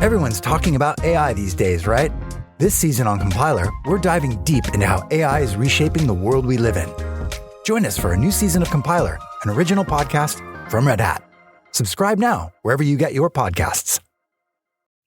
Everyone's talking about AI these days, right? This season on Compiler, we're diving deep into how AI is reshaping the world we live in. Join us for a new season of Compiler, an original podcast from Red Hat. Subscribe now, wherever you get your podcasts.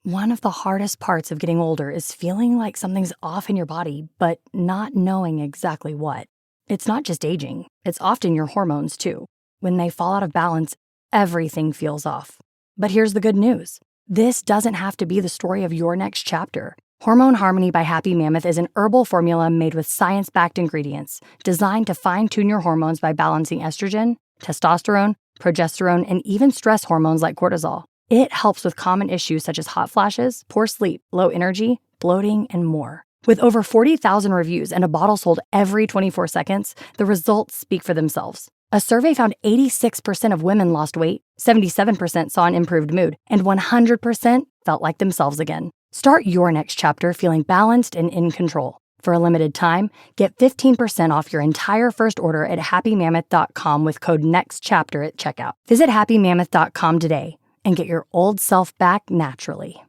One of the hardest parts of getting older is feeling like something's off in your body, but not knowing exactly what. It's not just aging, it's often your hormones too. When they fall out of balance, everything feels off. But here's the good news. This doesn't have to be the story of your next chapter. Hormone Harmony by Happy Mammoth is an herbal formula made with science-backed ingredients designed to fine-tune your hormones by balancing estrogen, testosterone, progesterone, and even stress hormones like cortisol. It helps with common issues such as hot flashes, poor sleep, low energy, bloating, and more. With over 40,000 reviews and a bottle sold every 24 seconds, the results speak for themselves. A survey found 86% of women lost weight, 77% saw an improved mood, and 100% felt like themselves again. Start your next chapter feeling balanced and in control. For a limited time, get 15% off your entire first order at happymammoth.com with code NEXTCHAPTER at checkout. Visit happymammoth.com today and get your old self back naturally.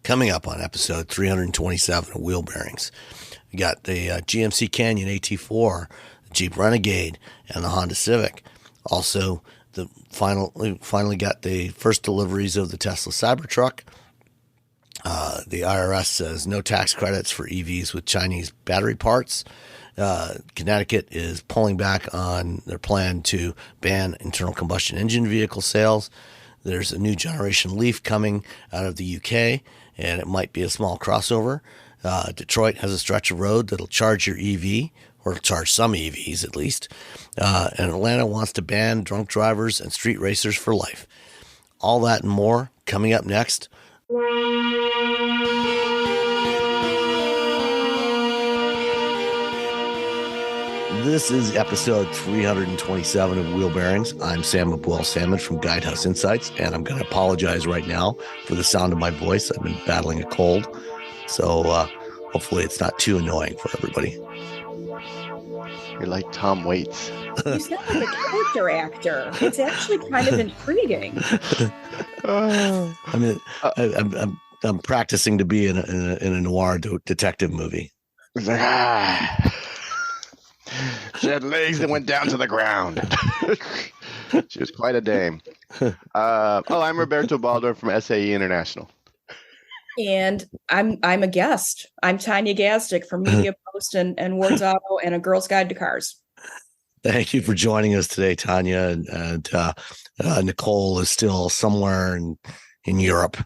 Coming up on episode 327 of Wheel Bearings, we got the GMC Canyon AT4, Jeep Renegade, and the Honda Civic. Also, finally got the first deliveries of the Tesla Cybertruck. The IRS says no tax credits for EVs with Chinese battery parts. Connecticut is pulling back on their plan to ban internal combustion engine vehicle sales. There's a new generation Leaf coming out of the UK, and it might be a small crossover. Detroit has a stretch of road that'll charge your EV, or charge some EVs at least. And Atlanta wants to ban drunk drivers and street racers for life. All that and more coming up next. This is episode 327 of Wheel Bearings. I'm Sam Abuel-Salmon from Guidehouse Insights, and I'm going to apologize right now for the sound of my voice. I've been battling a cold, so hopefully it's not too annoying for everybody. You're like Tom Waits. You sound like a character actor. It's actually kind of intriguing. I mean, I'm practicing to be in a noir detective movie. It's like, she had legs that went down to the ground. She was quite a dame. I'm Roberto Baldo from SAE International. And I'm a guest. I'm Tanya Gazdik from Media Post and Ward's Auto and A Girl's Guide to Cars. Thank you for joining us today, Tanya. And Nicole is still somewhere in Europe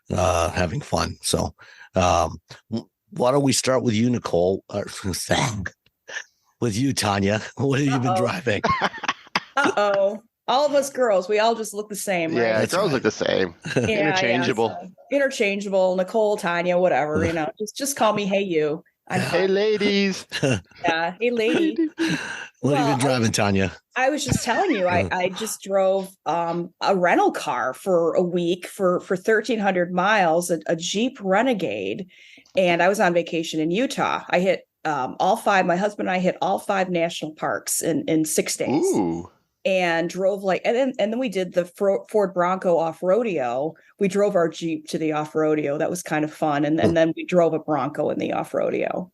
having fun. So why don't we start with you, Nicole? With you, Tanya. What have you been driving? All of us girls, we all just look the same, right? Yeah, girls look the same. Interchangeable. Yeah, so interchangeable. Nicole, Tanya, whatever. Just call me Hey You. Hey, ladies. Yeah, hey, lady. What have you been driving, Tanya? I was just telling you, I just drove a rental car for a week for 1,300 miles, a Jeep Renegade, and I was on vacation in Utah. I hit all five. My husband and I hit all 5 national parks in 6 days. Ooh. And drove and then we did the Ford Bronco off-rodeo. We drove our Jeep to the off-rodeo. That was kind of fun. And then we drove a Bronco in the off-rodeo.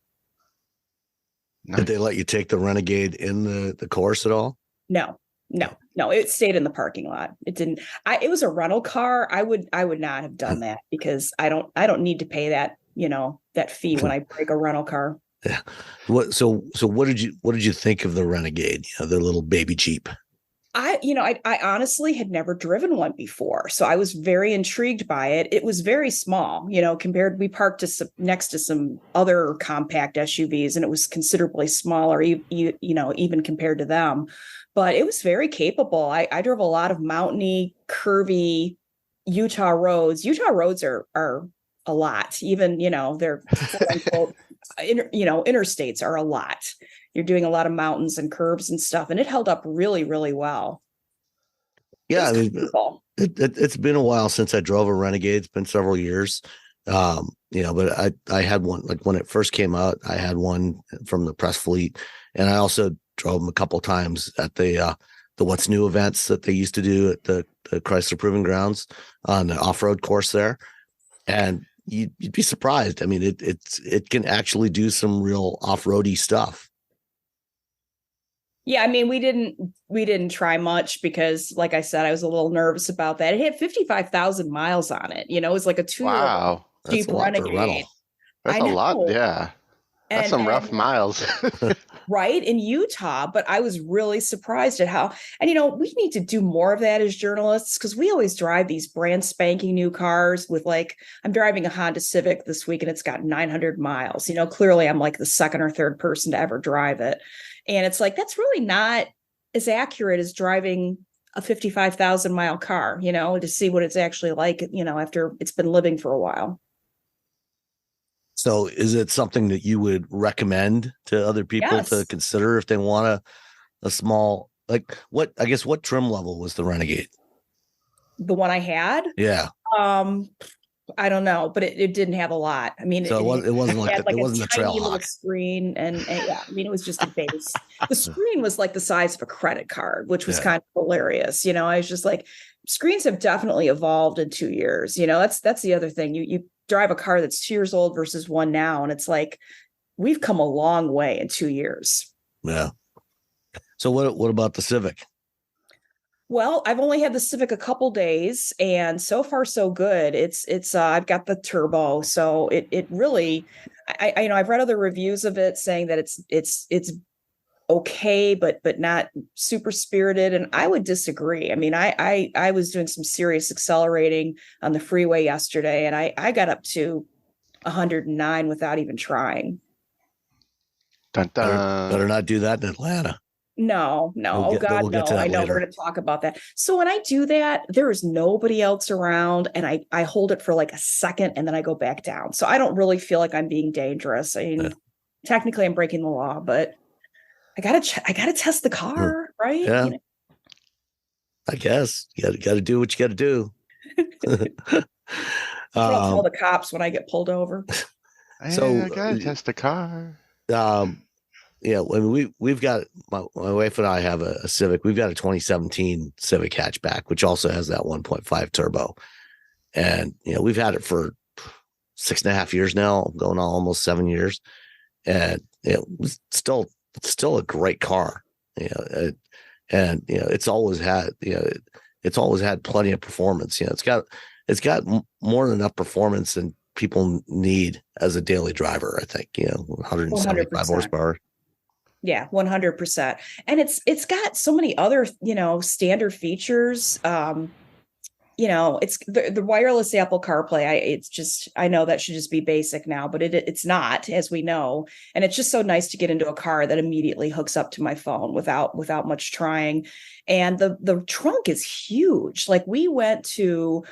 Did they let you take the Renegade in the course at all? No. It stayed in the parking lot. It didn't. It was a rental car. I would not have done that because I don't need to pay that, that fee when I break a rental car. Yeah. So what did you think of the Renegade? The little baby Jeep. I honestly had never driven one before, so I was very intrigued by it. It was very small, we parked next to some other compact SUVs, and it was considerably smaller, even compared to them. But it was very capable. I drove a lot of mountainy, curvy Utah roads. Utah roads are a lot. Even, they're quote unquote, interstates are a lot. You're doing a lot of mountains and curves and stuff, and it held up really, really well. Yeah, it's been a while since I drove a Renegade. It's been several years, but I had one, like when it first came out, I had one from the press fleet, and I also drove them a couple times at the What's New events that they used to do at the Chrysler Proving Grounds on the off-road course there. and you'd be surprised. I mean, it can actually do some real off-roady stuff. Yeah, I mean, we didn't try much because, like I said, I was a little nervous about that. It had 55,000 miles on it. You know, it was like a 2-year-old Jeep Renegade. That's a lot. Yeah. That's some rough miles. Right, in Utah. But I was really surprised at how, and we need to do more of that as journalists, because we always drive these brand spanking new cars with, like, I'm driving a Honda Civic this week and it's got 900 miles. Clearly I'm like the second or third person to ever drive it. And it's like, that's really not as accurate as driving a 55,000 mile car, to see what it's actually like, after it's been living for a while. So is it something that you would recommend to other people to consider if they want a small, like, what trim level was the Renegade? The one I had? Yeah. I don't know, but it didn't have a lot. I mean, so it wasn't like it wasn't a Trailhawk screen, and yeah, I mean, it was just a base. The screen was like the size of a credit card, which was kind of hilarious. I was just like, screens have definitely evolved in 2 years. That's the other thing. You drive a car that's 2 years old versus one now, and it's like, we've come a long way in 2 years. Yeah. So what about the Civic? Well, I've only had the Civic a couple days, and so far so good. It's I've got the turbo, so it really, I've read other reviews of it saying that it's okay, but not super spirited, and I would disagree. I mean, I was doing some serious accelerating on the freeway yesterday, and I got up to 109 without even trying. Dun, dun. Better not do that in Atlanta. No. We'll I know later. we're going to talk about that. So when I do that, there is nobody else around, and I hold it for like a second and then I go back down. So I don't really feel like I'm being dangerous. I mean, technically I'm breaking the law, but I gotta test the car, right? Yeah. I guess you gotta do what you gotta do. I'll tell the cops when I get pulled over. So I gotta test the car. Yeah, when we've got my wife and I have a Civic. We've got a 2017 Civic hatchback, which also has that 1.5 turbo, and we've had it for 6.5 years now, going on almost 7 years, and it's still a great car, and it's always had plenty of performance. It's got more than enough performance than people need as a daily driver. I think 175 100%. Horsepower. Yeah, 100%. And it's got so many other, standard features. It's the wireless Apple CarPlay. I know that should just be basic now, but it's not, as we know. And it's just so nice to get into a car that immediately hooks up to my phone without much trying. And the trunk is huge. Like, we went to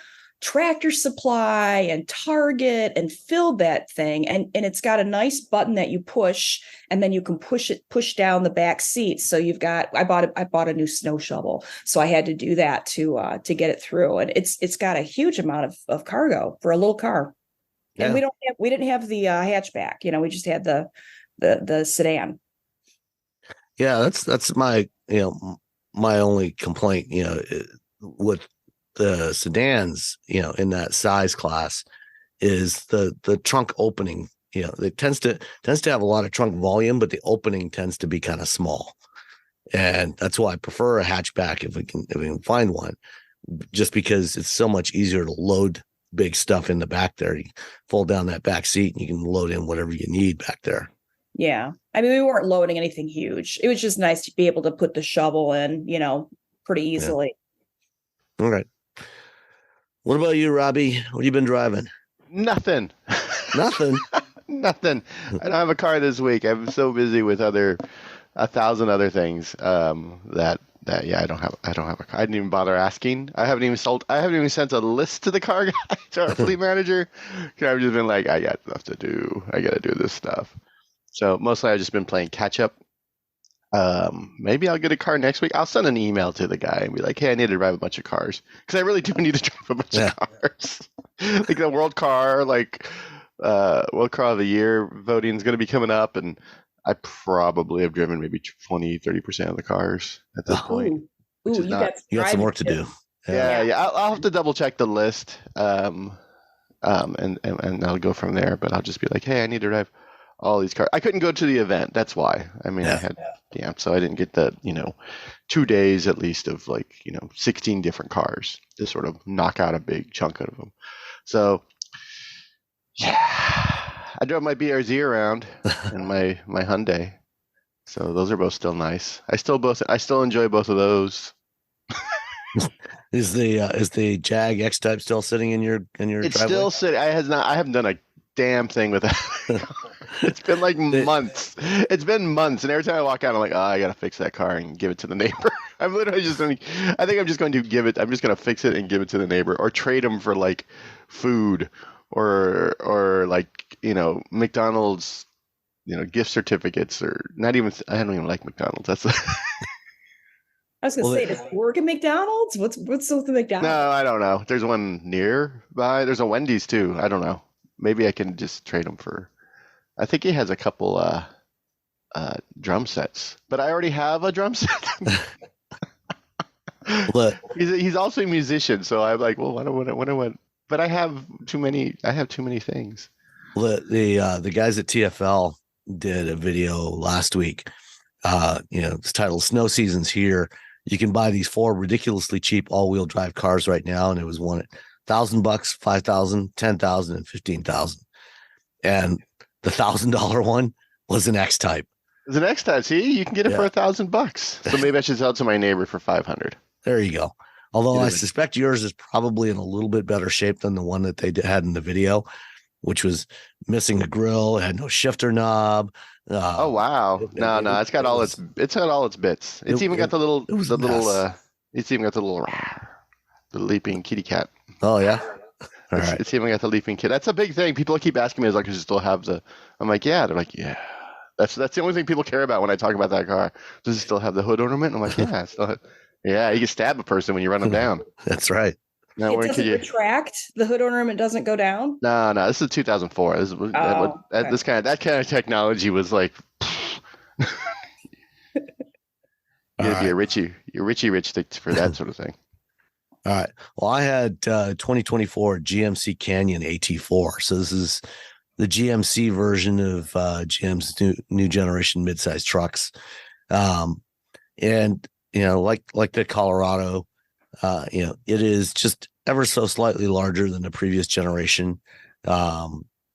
Tractor Supply and Target and filled that thing, and it's got a nice button that you push, and then you can push down the back seat. So I bought a new snow shovel, so I had to do that to get it through, and it's got a huge amount of cargo for a little car. And we didn't have the hatchback, we just had the sedan. Yeah, that's my my only complaint with the sedans, in that size class, is the trunk opening. It tends to have a lot of trunk volume, but the opening tends to be kind of small, and that's why I prefer a hatchback if we can find one, just because it's so much easier to load big stuff in the back there. You fold down that back seat and you can load in whatever you need back there. Yeah, I mean, we weren't loading anything huge. It was just nice to be able to put the shovel in, pretty easily. Yeah. All right. What about you, Robbie? What have you been driving? Nothing. Nothing? Nothing. I don't have a car this week. I'm so busy with 1,000 other things that I don't have a car. I didn't even bother asking. I haven't even sent a list to the car guy, to our fleet manager. I've just been like, I got stuff to do. I got to do this stuff. So mostly I've just been playing catch up. Maybe I'll get a car next week. I'll send an email to the guy and be like, hey, I need to drive a bunch of cars, because I really do need to drive a bunch of cars. Like the World Car of the Year voting is going to be coming up, and I probably have driven maybe 20-30% of the cars at this point. Ooh, you got some work to do. Yeah. I'll have to double check the list. and I'll go from there. But I'll just be like, hey, I need to drive all these cars. I couldn't go to the event. That's why. I mean, I had so I didn't get the 2 days at least of 16 different cars to sort of knock out a big chunk out of them. So yeah, I drove my BRZ around and my Hyundai. So those are both still nice. I still enjoy both of those. Is the Jag X Type still sitting in your It's driveway? still sitting. I haven't done a damn thing with that. It's been like months. It's been months, and every time I walk out, I'm like, oh, I gotta fix that car and give it to the neighbor. I'm literally just going. I think I'm just going to give it. I'm just going to fix it and give it to the neighbor, or trade them for like food, or like McDonald's, gift certificates, or not even. I don't even like McDonald's. That's. I was gonna say, does it work at McDonald's? What's with the McDonald's? No, I don't know. There's one nearby. There's a Wendy's too. I don't know. Maybe I can just trade them for. I think he has a couple drum sets, but I already have a drum set. He's also a musician, so I'm like, well, what? But I have too many. I have too many things. Well, the guys at TFL did a video last week. It's titled "Snow Season's Here." You can buy these 4 ridiculously cheap all-wheel drive cars right now, and it was one at $1,000, $5,000, $10,000, and $15,000. And the $1,000 one was an X Type. It's an X Type. See, you can get it for $1,000. So maybe I should sell it to my neighbor for $500. There you go. Although I suspect yours is probably in a little bit better shape than the one that they had in the video, which was missing a grill, it had no shifter knob. Oh wow! No, it's got all its bits. It's even got the leaping kitty cat. Oh yeah. All right. It's even got the leaping kit. That's a big thing. People keep asking me, does it still have the? I'm like, yeah. They're like, yeah. That's the only thing people care about when I talk about that car. Does it still have the hood ornament? I'm like, yeah. Yeah, you can stab a person when you run them down. That's right. Now, it doesn't retract. The hood ornament doesn't go down. No. This is 2004. That kind of technology was like. You're Richie Rich for that sort of thing. All right. Well, I had 2024 GMC Canyon AT4. So this is the GMC version of GM's new generation midsize trucks. And like the Colorado. It is just ever so slightly larger than the previous generation.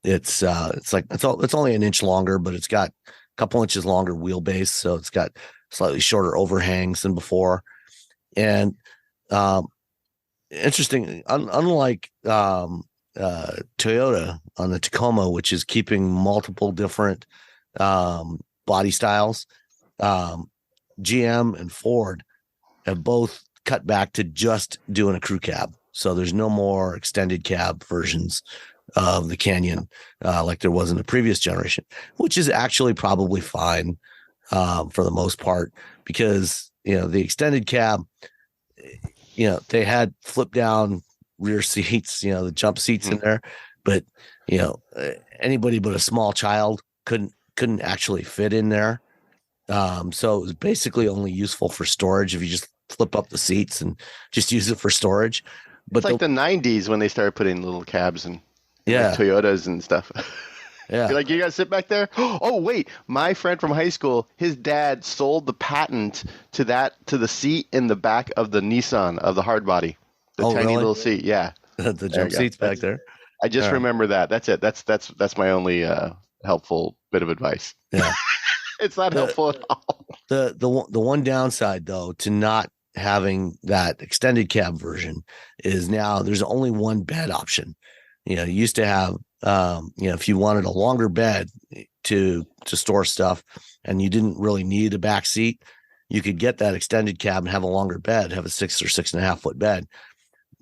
It's only an inch longer, but it's got a couple inches longer wheelbase, so it's got slightly shorter overhangs than before. And interesting, unlike Toyota on the Tacoma, which is keeping multiple different body styles, GM and Ford have both cut back to just doing a crew cab. So there's no more extended cab versions of the Canyon like there was in the previous generation, which is actually probably fine for the most part, because the extended cab, they had flip down rear seats, the jump seats in there, but anybody but a small child couldn't actually fit in there. So it was basically only useful for storage if you just flip up the seats and just use it for storage. But it's like the 90s when they started putting little cabs and Toyotas and stuff. Yeah. You're like, you gotta sit back there. Oh wait, my friend from high school, his dad sold the patent to the seat in the back of the Nissan of the hard body. The tiny little seat. Yeah. The jump seats back there. I just remember that. That's it. That's my only helpful bit of advice. Yeah. It's not helpful at all. The one downside though to not having that extended cab version is now there's only one bed option. You used to have if you wanted a longer bed to store stuff and you didn't really need a back seat, you could get that extended cab and have a longer bed, have a 6 or 6.5 foot bed.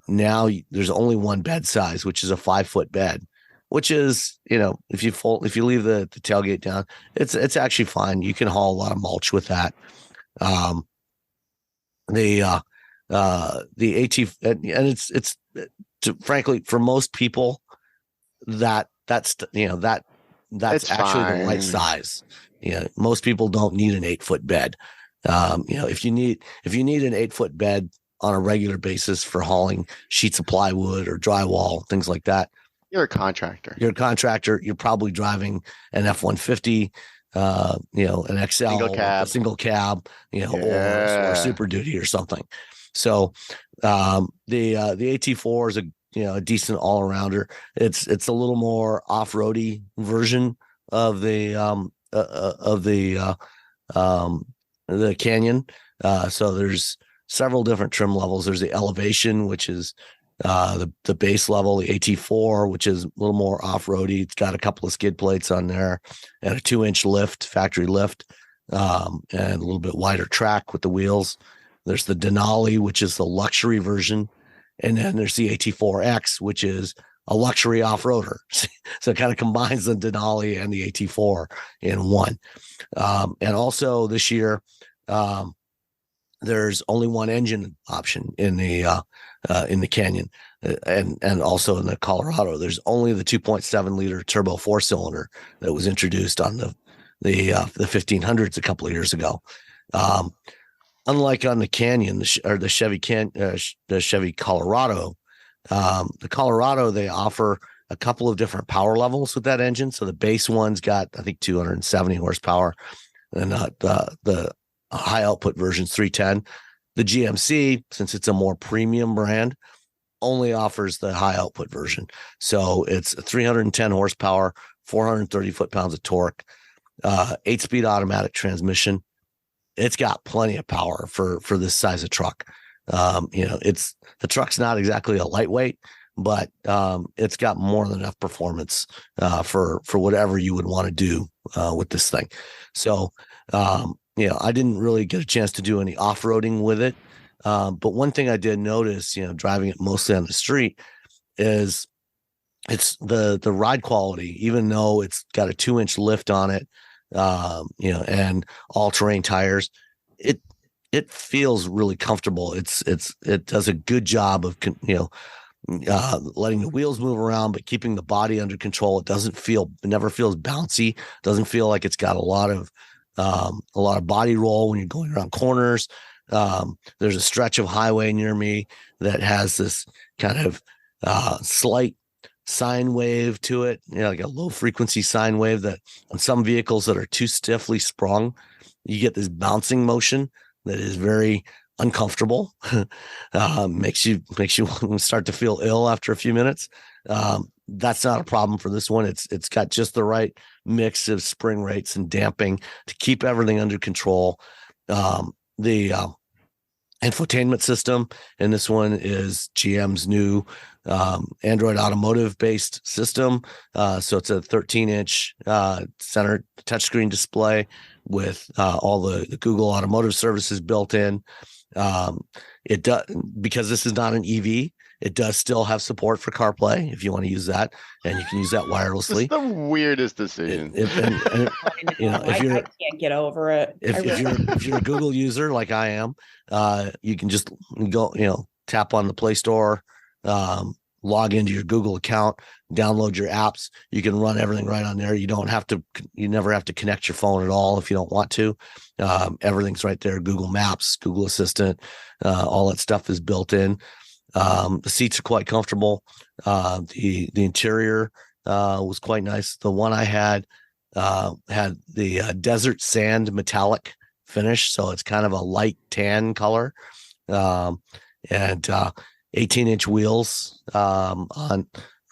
Now there's only one bed size, which is a 5-foot bed, which is, if you leave the tailgate down, it's actually fine. You can haul a lot of mulch with that. The AT, and it's frankly, for most people, that's actually the right size. Most people don't need an 8-foot bed. If you need an 8-foot bed on a regular basis for hauling sheets of plywood or drywall, things like that, You're a contractor. You're a contractor. You're probably driving an F-150, an XL, a single cab, or Super Duty or something. So the AT4 is a decent all arounder. It's a little more off roady version of the Canyon. So there's several different trim levels. There's the Elevation, which is the base level, the AT4, which is a little more off-roady. It's got a couple of skid plates on there and a 2-inch lift, factory lift, and a little bit wider track with the wheels. There's the Denali, which is the luxury version. And then there's the AT4X, which is a luxury off-roader. So it kind of combines the Denali and the AT4 in one. And also this year, there's only one engine option in the Canyon, and also in the Colorado. There's only the 2.7 liter turbo 4-cylinder that was introduced on the 1500s a couple of years ago. Unlike on the Canyon the Chevy Colorado, the Colorado, they offer a couple of different power levels with that engine. So the base one's got, I think, 270 horsepower, and the high output version's 310. The GMC, since it's a more premium brand, only offers the high output version. So it's 310 horsepower, 430 foot-pounds of torque, 8-speed automatic transmission. It's got plenty of power for this size of truck. The truck's not exactly a lightweight, but it's got more than enough performance for whatever you would want to do with this thing. So, I didn't really get a chance to do any off-roading with it. But one thing I did notice, driving it mostly on the street, is it's the ride quality, even though it's got a 2-inch lift on it, and all-terrain tires, it feels really comfortable. It does a good job of, letting the wheels move around, but keeping the body under control. It never feels bouncy. Doesn't feel like it's got a lot of body roll when you're going around corners. There's a stretch of highway near me that has this kind of slight sine wave to it, like a low frequency sine wave that on some vehicles that are too stiffly sprung, you get this bouncing motion that is very uncomfortable. Makes you start to feel ill after a few minutes. That's not a problem for this one. It's got just the right mix of spring rates and damping to keep everything under control. The infotainment system in this one is GM's new Android Automotive based system. So it's a 13-inch center touchscreen display with all the Google Automotive services built in. It does, because this is not an EV, it does still have support for CarPlay if you want to use that, and you can use that wirelessly. It's the weirdest decision. I can't get over it. If you're a Google user like I am, you can just go, tap on the Play Store, log into your Google account, download your apps. You can run everything right on there. You never have to connect your phone at all if you don't want to. Everything's right there. Google Maps, Google Assistant, all that stuff is built in. The seats are quite comfortable. The interior was quite nice. The one I had the desert sand metallic finish, so it's kind of a light tan color, and 18-inch wheels did I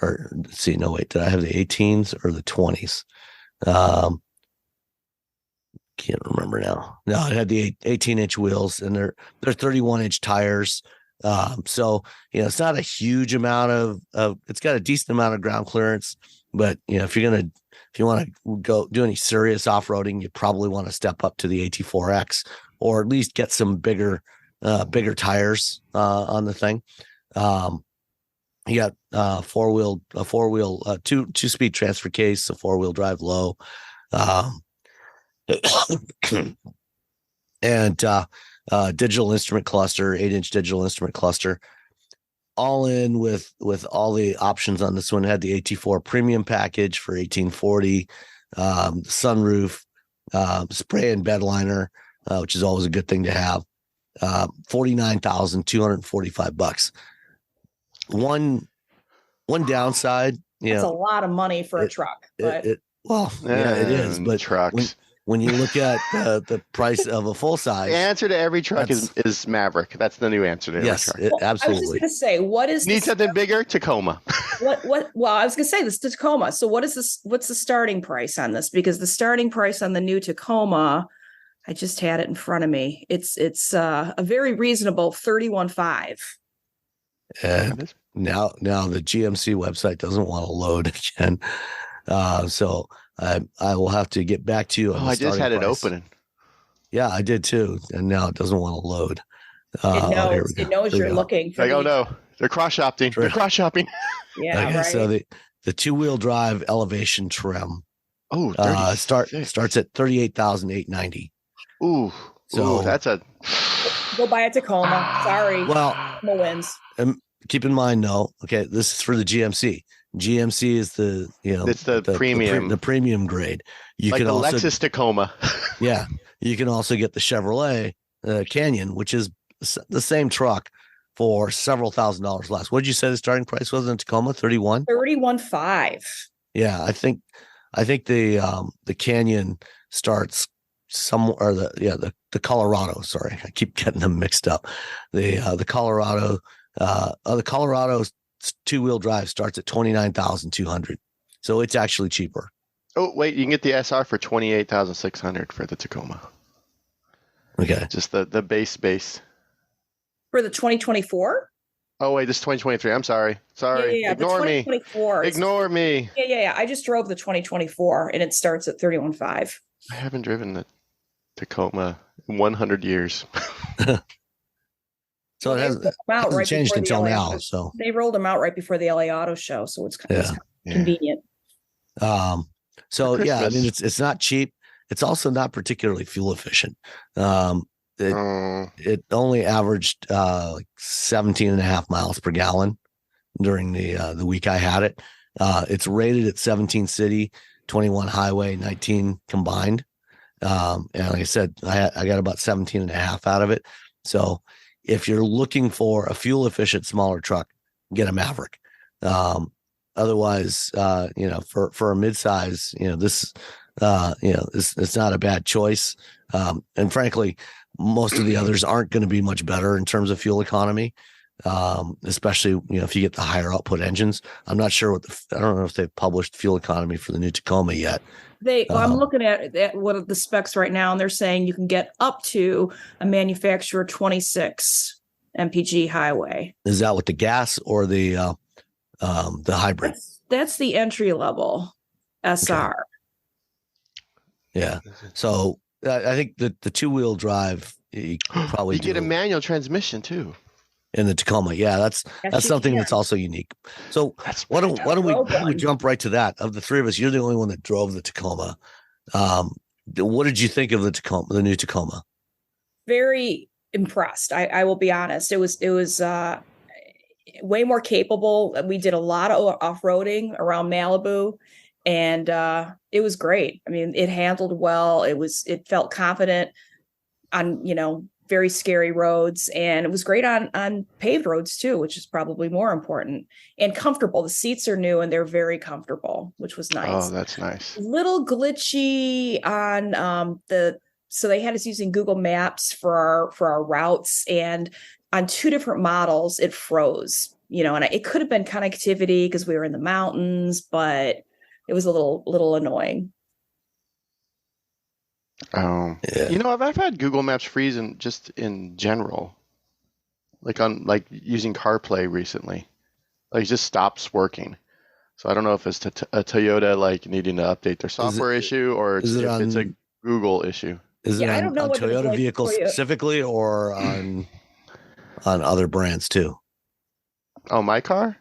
have the 18s or the 20s? Can't remember now. No, it had the 18-inch wheels, and they're 31-inch tires. So it's not a huge amount of it's got a decent amount of ground clearance, but if you want to go do any serious off-roading, you probably want to step up to the AT4X, or at least get some bigger tires on the thing. You got four-wheel two-speed transfer case, a 4-wheel drive low, and digital instrument cluster, 8-inch digital instrument cluster, all in with all the options on this one. It had the AT4 premium package for $1,840, sunroof, spray and bed liner, which is always a good thing to have. $49,245. One downside That's a lot of money for a truck. But it is. But trucks. When you look at the price of a full size, the answer to every truck is Maverick. That's the new answer to every truck. Absolutely. I was just going to say, what is need something bigger? Tacoma. What? Well, I was going to say this Tacoma. So what is this? What's the starting price on this? Because the starting price on the new Tacoma, I just had it in front of me. It's a very reasonable $31,500. Now the GMC website doesn't want to load again, so I will have to get back to you. I just had it opening. Yeah, I did too, and now it doesn't want to load. It knows you're looking. For oh no, they're cross shopping. They're cross shopping. Yeah, okay, right. So the 2-wheel drive elevation trim. Starts at $38,890. Ooh, that's a go buy a Tacoma. Sorry, well, Tacoma wins. Keep in mind, this is for the GMC. GMC is it's the premium, the premium grade. You like can the also Lexus Tacoma. Yeah, you can also get the Chevrolet Canyon, which is the same truck for several $1,000s less. What did you say the starting price was in Tacoma? 31,500. Yeah, I think the Canyon starts somewhere, or the Colorado. Sorry, I keep getting them mixed up. The Colorado 2-wheel drive starts at $29,200, so it's actually cheaper. Oh wait, you can get the SR for $28,600 for the Tacoma. Okay, just the base for the 2024. Oh wait, this is 2023. I'm sorry. Yeah, Ignore me. 2024. Ignore me. Yeah. I just drove the 2024, and it starts at 31,500. I haven't driven the Tacoma in 100 years. So it hasn't changed until now. So they rolled them out right before the LA Auto Show, so it's kind of convenient. So yeah, I mean it's not cheap. It's also not particularly fuel efficient. It only averaged 17.5 miles per gallon during the week I had it. It's rated at 17 city, 21 highway, 19 combined. And like I said, I got about 17.5 out of it. So if you're looking for a fuel efficient smaller truck, get a Maverick. Otherwise, for a midsize, it's not a bad choice. And frankly, most of the others aren't going to be much better in terms of fuel economy, especially, if you get the higher output engines. I'm not sure I don't know if they've published fuel economy for the new Tacoma yet. I'm looking at what are the specs right now, and they're saying you can get up to a manufacturer 26 mpg highway. Is that with the gas or the hybrid? That's the entry level SR. Okay. Yeah. So I think the 2-wheel drive, you probably get a manual transmission too. In the Tacoma. Yeah, that's something that's also unique. So why don't we jump right to that? Of the three of us, you're the only one that drove the Tacoma. What did you think of the new Tacoma? Very impressed. I will be honest. It was way more capable. We did a lot of off-roading around Malibu, and it was great. I mean, it handled well. It felt confident on, very scary roads, and it was great on paved roads too, which is probably more important, and comfortable. The seats are new and they're very comfortable, which was nice. Oh, that's nice. Little glitchy on so they had us using Google Maps for our routes, and on two different models it froze, and it could have been connectivity because we were in the mountains, but it was a little annoying. Yeah. I've had Google Maps freeze just in general, like using CarPlay recently, it just stops working. So I don't know if it's a Toyota needing to update their software issue, or it's a Google issue. Is it on Toyota vehicles specifically, or on other brands too? Oh, my car?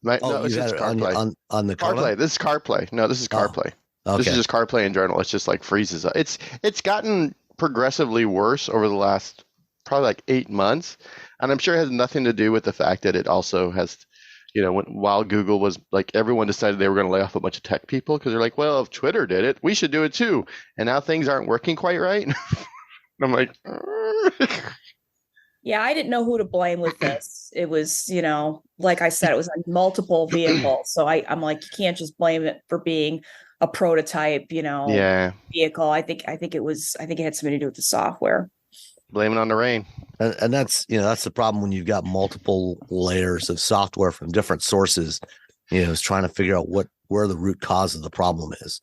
No, it's just CarPlay. On the CarPlay. This is CarPlay. No, this is CarPlay. Okay. This is just CarPlay in general. It's just freezes up. It's gotten progressively worse over the last probably 8 months, and I'm sure it has nothing to do with the fact that it also has, while Google was everyone decided they were going to lay off a bunch of tech people because they're like, well, if Twitter did it, we should do it too, and now things aren't working quite right. And I'm like, yeah, I didn't know who to blame with this. it was, like I said, it was on multiple vehicles. So I'm like, you can't just blame it for being a prototype, Yeah. vehicle. I think it had something to do with the software. Blame it on the rain. And that's the problem when you've got multiple layers of software from different sources, is trying to figure out where the root cause of the problem is.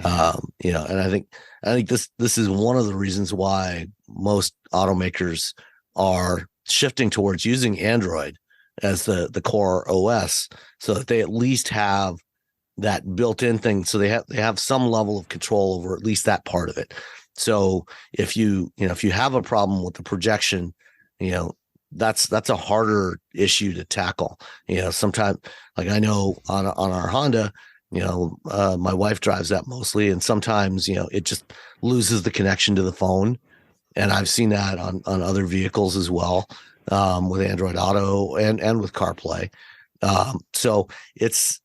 And I think this is one of the reasons why most automakers are shifting towards using Android as the core OS, so that they at least have that built-in thing. So they have some level of control over at least that part of it. So if you have a problem with the projection, that's a harder issue to tackle. Sometimes, like I know on our Honda, my wife drives that mostly, and sometimes, it just loses the connection to the phone. And I've seen that on other vehicles as well, with Android Auto and with CarPlay. So it's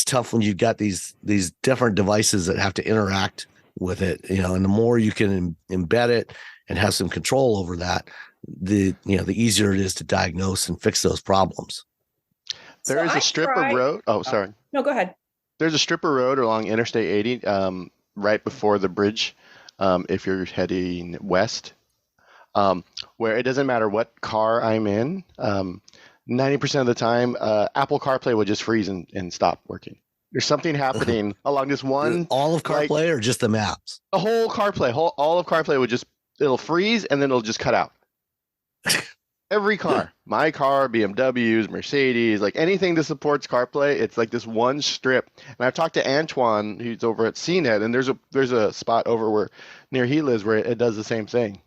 tough when you've got these different devices that have to interact with it, and the more you can embed it and have some control over that, the easier it is to diagnose and fix those problems. There is a strip of road. Oh, sorry. No, go ahead. There's a strip of road along Interstate 80, right before the bridge, if you're heading west, where it doesn't matter what car I'm in. 90% of the time, Apple CarPlay will just freeze and stop working. There's something happening along this one. All of CarPlay or just the maps? The whole CarPlay, all of CarPlay would it'll freeze and then it'll just cut out. Every car, my car, BMWs, Mercedes, like anything that supports CarPlay, it's like this one strip. And I've talked to Antoine, who's over at CNET, and there's a spot over where near he lives where it does the same thing.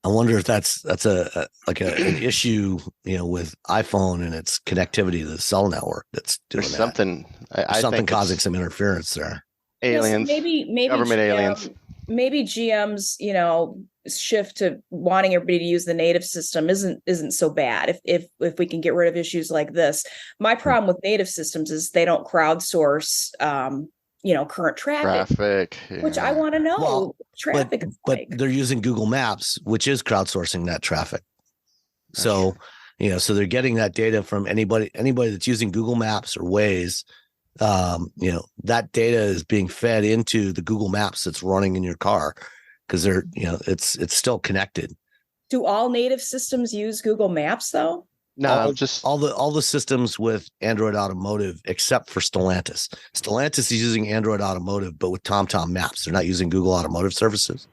I wonder if that's an issue, with iPhone and its connectivity to the cell network that's doing There's that. something Causing some interference there. Aliens, maybe government aliens. Maybe GM's, shift to wanting everybody to use the native system isn't so bad if we can get rid of issues like this. My problem with native systems is they don't crowdsource current traffic, which I want to know traffic but they're using Google Maps, which is crowdsourcing that traffic. So so they're getting that data from anybody that's using Google Maps or Waze. That data is being fed into the Google Maps that's running in your car, because they're it's still connected. Do all native systems use Google Maps though? No, all the systems with Android Automotive except for Stellantis. Stellantis is using Android Automotive, but with TomTom Maps. They're not using Google Automotive Services.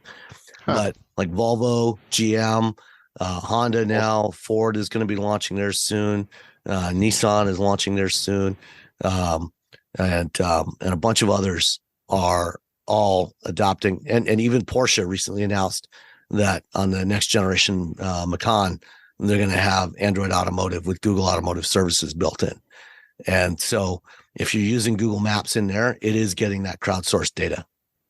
But like Volvo, GM, Honda now, Ford is going to be launching theirs soon. Nissan is launching theirs soon. And a bunch of others are all adopting, and even Porsche recently announced that on the next generation Macan, they're going to have Android Automotive with Google Automotive Services built in. And so if you're using Google Maps in there, it is getting that crowdsourced data.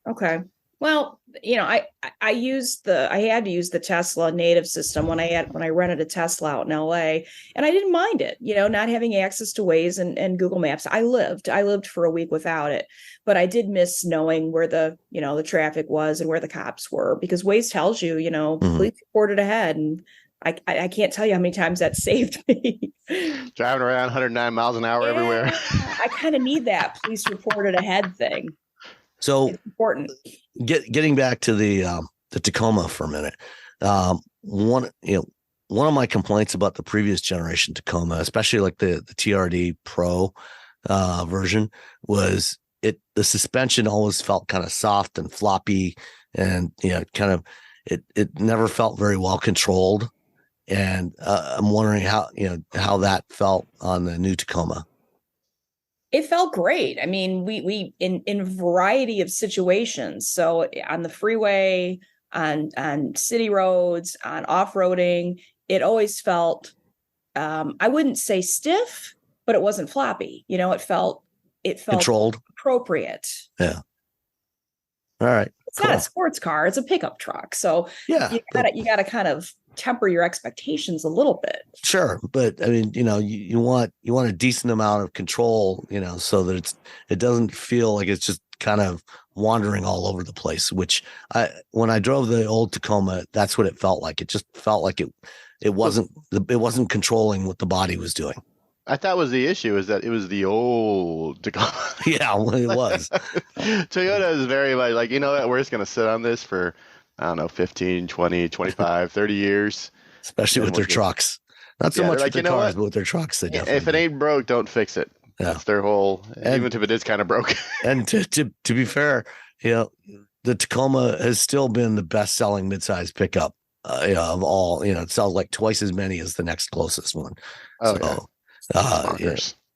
Okay. Well, I had to use the Tesla native system when I rented a Tesla out in LA, and I didn't mind it, not having access to Waze and Google Maps. I lived for a week without it, but I did miss knowing where the traffic was and where the cops were, because Waze tells you, police reported ahead, and I can't tell you how many times that saved me. Driving around 109 miles an hour everywhere. I kind of need that police reported ahead thing. So it's important. Getting back to the Tacoma for a minute, one of my complaints about the previous generation Tacoma, especially like the TRD Pro version, was the suspension always felt kind of soft and floppy, and it never felt very well controlled. And I'm wondering how that felt on the new Tacoma. It felt great. I mean, we in a variety of situations. So on the freeway, on city roads, on off-roading, it always felt, I wouldn't say stiff, but it wasn't floppy. It felt controlled, appropriate. Yeah. All right. It's not a sports car; it's a pickup truck. So yeah, you gotta kind of temper your expectations a little bit. Sure, but I mean, you want a decent amount of control, so that it doesn't feel like it's just kind of wandering all over the place. Which when I drove the old Tacoma, that's what it felt like. It just felt like it It wasn't controlling what the body was doing. I thought was the issue is that it was the old Tacoma. Yeah, well, it was. Toyota is very much like, you know what, we're just going to sit on this for, I don't know, 15, 20, 25, 30 years. Especially with their trucks. Not so much with their cars, but with their trucks. They definitely if it ain't broke, don't fix it. Yeah. That's their whole, even if it is kind of broke. And to be fair, the Tacoma has still been the best-selling midsize pickup of all. It sells like twice as many as the next closest one. Oh, so,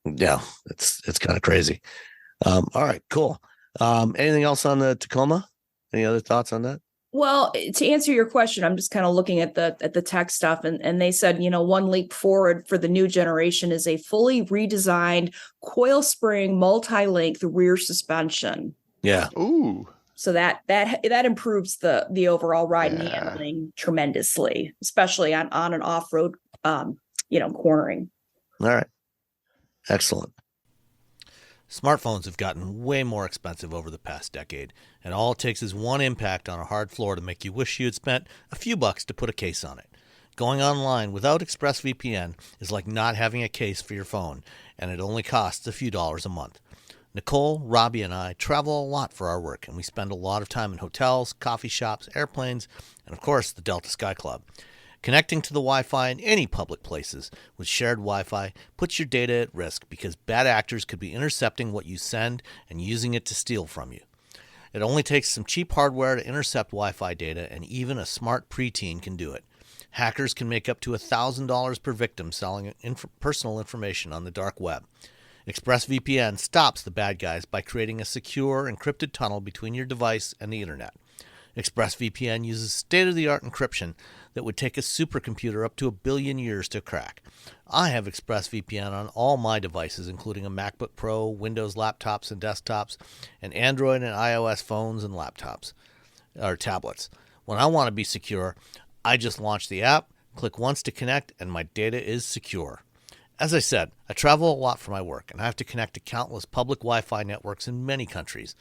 yeah, it's kind of crazy. All right, cool. Anything else on the Tacoma? Any other thoughts on that? Well, to answer your question, I'm just kind of looking at the tech stuff, and they said, one leap forward for the new generation is a fully redesigned coil spring multi-length rear suspension. Yeah. Ooh. So that improves the overall ride and handling tremendously, especially on and off road, cornering. All right. Excellent. Smartphones have gotten way more expensive over the past decade, and all it takes is one impact on a hard floor to make you wish you had spent a few bucks to put a case on it. Going online without ExpressVPN is like not having a case for your phone, and it only costs a few dollars a month. Nicole, Robbie, and I travel a lot for our work, and we spend a lot of time in hotels, coffee shops, airplanes, and of course the Delta Sky Club. Connecting to the Wi-Fi in any public places with shared Wi-Fi puts your data at risk because bad actors could be intercepting what you send and using it to steal from you. It only takes some cheap hardware to intercept Wi-Fi data, and even a smart preteen can do it. Hackers can make up to $1,000 per victim selling personal information on the dark web. ExpressVPN stops the bad guys by creating a secure, encrypted tunnel between your device and the internet. ExpressVPN uses state-of-the-art encryption that would take a supercomputer up to 1 billion years to crack. I have ExpressVPN on all my devices, including a MacBook Pro, Windows laptops and desktops, and Android and iOS phones and laptops, or tablets. When I want to be secure, I just launch the app, click once to connect, and my data is secure. As I said, I travel a lot for my work, and I have to connect to countless public Wi-Fi networks in many countries.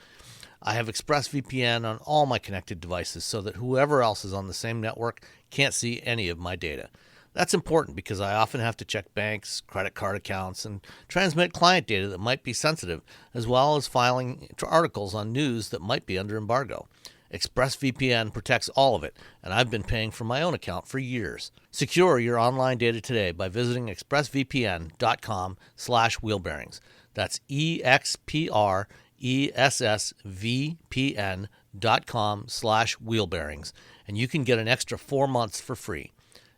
I have ExpressVPN on all my connected devices so that whoever else is on the same network can't see any of my data. That's important because I often have to check banks, credit card accounts, and transmit client data that might be sensitive, as well as filing articles on news that might be under embargo. ExpressVPN protects all of it, and I've been paying for my own account for years. Secure your online data today by visiting expressvpn.com/wheelbearings. That's expressvpn.com/wheelbearings, and you can get an extra 4 months for free.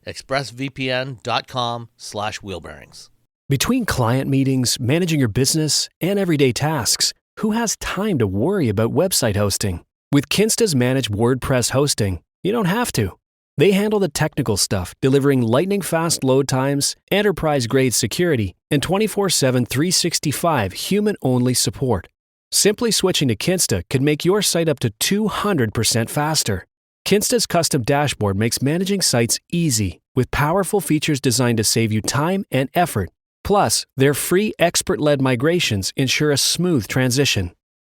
expressvpn.com/wheelbearings. Between client meetings, managing your business, and everyday tasks, who has time to worry about website hosting? With Kinsta's managed WordPress hosting, you don't have to. They handle the technical stuff, delivering lightning-fast load times, enterprise-grade security, and 24/7 365 human-only support. Simply switching to Kinsta could make your site up to 200% faster. Kinsta's custom dashboard makes managing sites easy, with powerful features designed to save you time and effort. Plus, their free expert-led migrations ensure a smooth transition.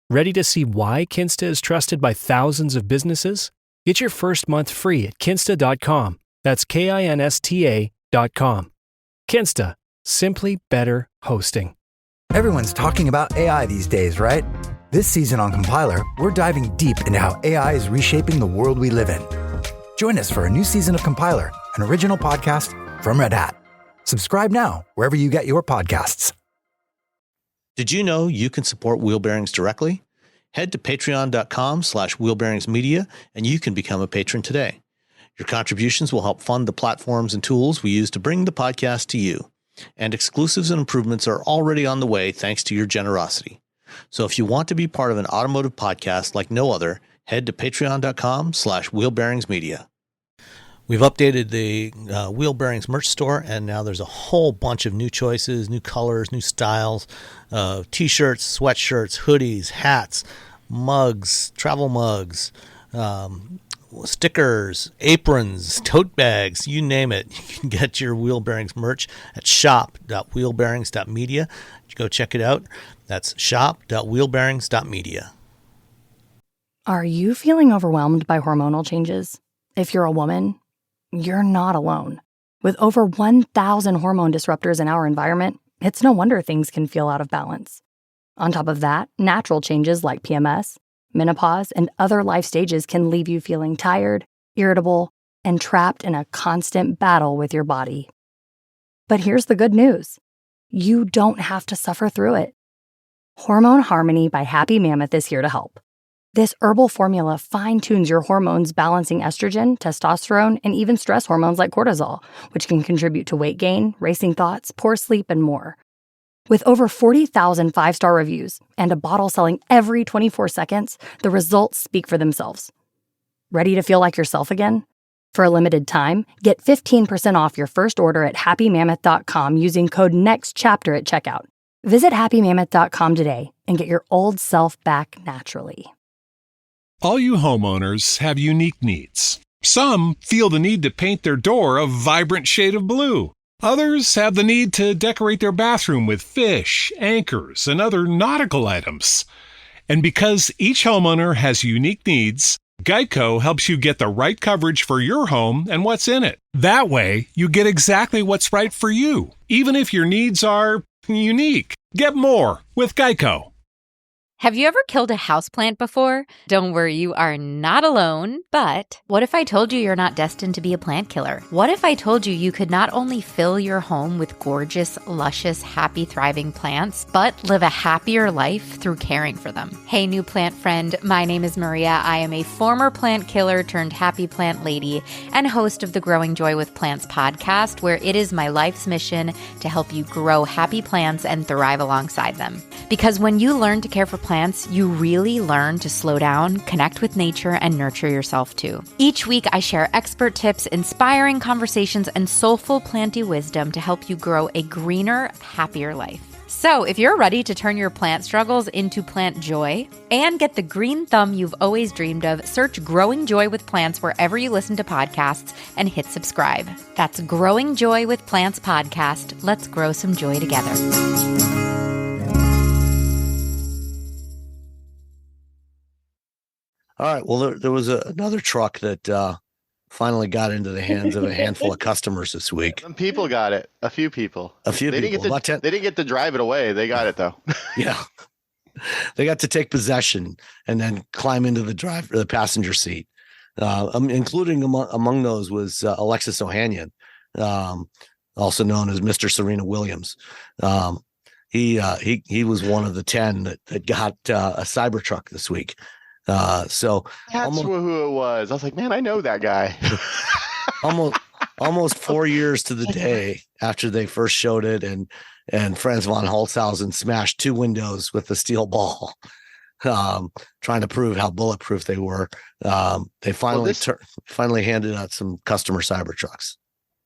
Ready to see why Kinsta is trusted by thousands of businesses? Get your first month free at kinsta.com. That's KINSTA.com. Kinsta, simply better hosting. Everyone's talking about AI these days, right? This season on Compiler, we're diving deep into how AI is reshaping the world we live in. Join us for a new season of Compiler, an original podcast from Red Hat. Subscribe now wherever you get your podcasts. Did you know you can support Wheel Bearings directly? Head to patreon.com/wheelbearingsmedia and you can become a patron today. Your contributions will help fund the platforms and tools we use to bring the podcast to you. And exclusives and improvements are already on the way thanks to your generosity. So if you want to be part of an automotive podcast like no other, head to patreon.com/wheelbearingsmedia. We've updated the Wheel Bearings merch store, and now there's a whole bunch of new choices, new colors, new styles, t-shirts, sweatshirts, hoodies, hats, mugs, travel mugs, stickers, aprons, tote bags, you name it. You can get your Wheel Bearings merch at shop.wheelbearings.media. Go check it out. That's shop.wheelbearings.media. Are you feeling overwhelmed by hormonal changes? If you're a woman, you're not alone. With over 1,000 hormone disruptors in our environment, it's no wonder things can feel out of balance. On top of that, natural changes like PMS, menopause, and other life stages can leave you feeling tired, irritable, and trapped in a constant battle with your body. But here's the good news. You don't have to suffer through it. Hormone Harmony by Happy Mammoth is here to help. This herbal formula fine-tunes your hormones, balancing estrogen, testosterone, and even stress hormones like cortisol, which can contribute to weight gain, racing thoughts, poor sleep, and more. With over 40,000 five-star reviews and a bottle selling every 24 seconds, the results speak for themselves. Ready to feel like yourself again? For a limited time, get 15% off your first order at happymammoth.com using code NEXTCHAPTER at checkout. Visit happymammoth.com today and get your old self back naturally. All you homeowners have unique needs. Some feel the need to paint their door a vibrant shade of blue. Others have the need to decorate their bathroom with fish, anchors, and other nautical items. And because each homeowner has unique needs, Geico helps you get the right coverage for your home and what's in it. That way, you get exactly what's right for you, even if your needs are unique. Get more with Geico. Have you ever killed a houseplant before? Don't worry, you are not alone. But what if I told you you're not destined to be a plant killer? What if I told you you could not only fill your home with gorgeous, luscious, happy, thriving plants, but live a happier life through caring for them? Hey, new plant friend, my name is Maria. I am a former plant killer turned happy plant lady and host of the Growing Joy with Plants podcast, where it is my life's mission to help you grow happy plants and thrive alongside them. Because when you learn to care for plants, you really learn to slow down, connect with nature, and nurture yourself too. Each week, I share expert tips, inspiring conversations, and soulful planty wisdom to help you grow a greener, happier life. So if you're ready to turn your plant struggles into plant joy and get the green thumb you've always dreamed of, search Growing Joy with Plants wherever you listen to podcasts and hit subscribe. That's Growing Joy with Plants podcast. Let's grow some joy together. All right. Well, there was another truck that finally got into the hands of a handful of customers this week. Some people got it. A few people. A few they people. They didn't get to drive it away. They got it, though. Yeah. They got to take possession and then climb into the passenger seat. Including among those was Alexis Ohanian, also known as Mr. Serena Williams. He was one of the 10 that got a Cybertruck this week. So that's who it was. I was like, man, I know that guy. almost 4 years to the day after they first showed it, and Franz von Holzhausen smashed 2 windows with a steel ball, trying to prove how bulletproof they were. They finally handed out some customer Cybertrucks.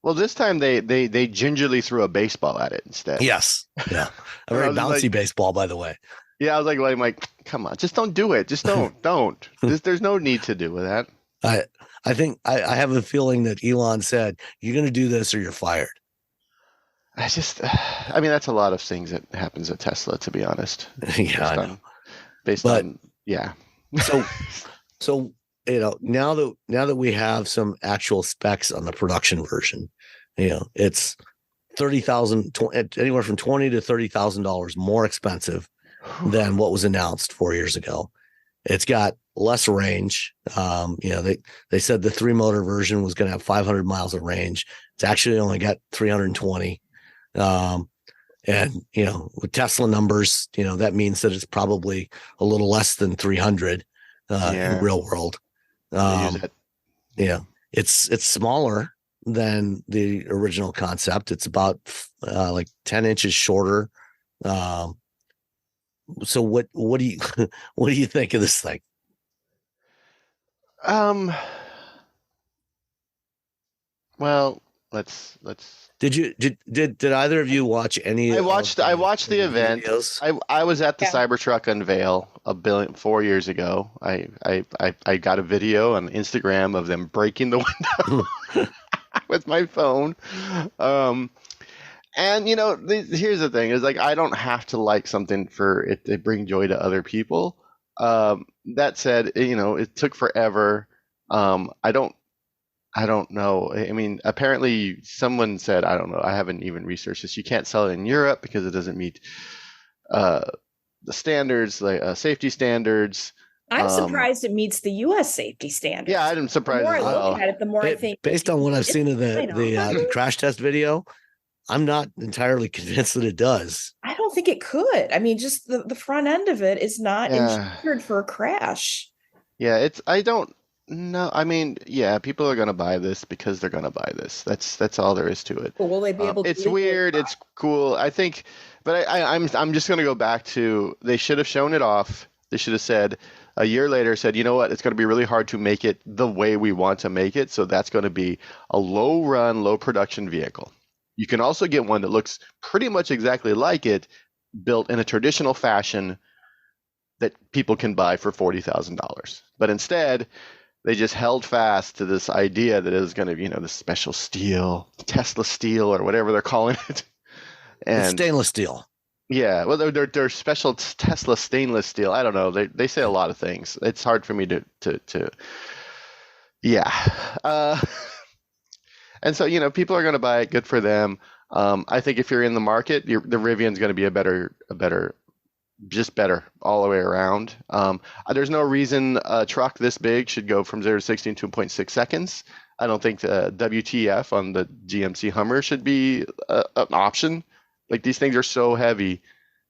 Well, this time they gingerly threw a baseball at it instead. Yes, yeah, a very bouncy baseball, by the way. Yeah, I was like, come on, just don't do it. Just don't. There's no need to do with that. I think I have a feeling that Elon said, you're going to do this or you're fired. I mean, that's a lot of things that happens at Tesla, to be honest. Yeah, I know. So, now that we have some actual specs on the production version, it's $30,000, anywhere from $20,000 to $30,000 more expensive than what was announced 4 years ago. It's got less range. They said the 3-motor version was going to have 500 miles of range. It's actually only got 320. And with Tesla numbers, that means that it's probably a little less than 300 in real world. It's smaller than the original concept. It's about like 10 inches shorter. So what do you think of this thing? Well, let's. Did either of you watch any? I watched the event. Videos? I was at the Cybertruck unveil 4 years ago. I got a video on Instagram of them breaking the window with my phone. And here's the thing: is like I don't have to like something for it to bring joy to other people. That said, it took forever. I I don't know. I mean, apparently someone said, I don't know, I haven't even researched this. You can't sell it in Europe because it doesn't meet the standards, like safety standards. I'm surprised it meets the U.S. safety standards. Yeah, I'm surprised The more as I well. look at it, the more I think. Based on what I've seen of the crash test video, I'm not entirely convinced that it does. I don't think it could. I mean, just the front end of it is not engineered for a crash. Yeah, I don't know. I mean, yeah, people are going to buy this because they're going to buy this. That's all there is to it. But will they be able to? It's weird. It's cool. I think, but I'm just going to go back to, they should have shown it off. They should have said a year later, said, you know what, it's going to be really hard to make it the way we want to make it. So that's going to be a low run, low production vehicle. You can also get one that looks pretty much exactly like it, built in a traditional fashion that people can buy for $40,000. But instead, they just held fast to this idea that it was going to be, the special steel, Tesla steel, or whatever they're calling it. And it's stainless steel. Yeah, well, they're special Tesla stainless steel. I don't know. They say a lot of things. It's hard for me to yeah. And so, people are going to buy it. Good for them. I think if you're in the market, the Rivian's going to be a better, just better all the way around. There's no reason a truck this big should go from 0 to 60 in 2.6 seconds. I don't think the WTF on the GMC Hummer should be an option. Like, these things are so heavy,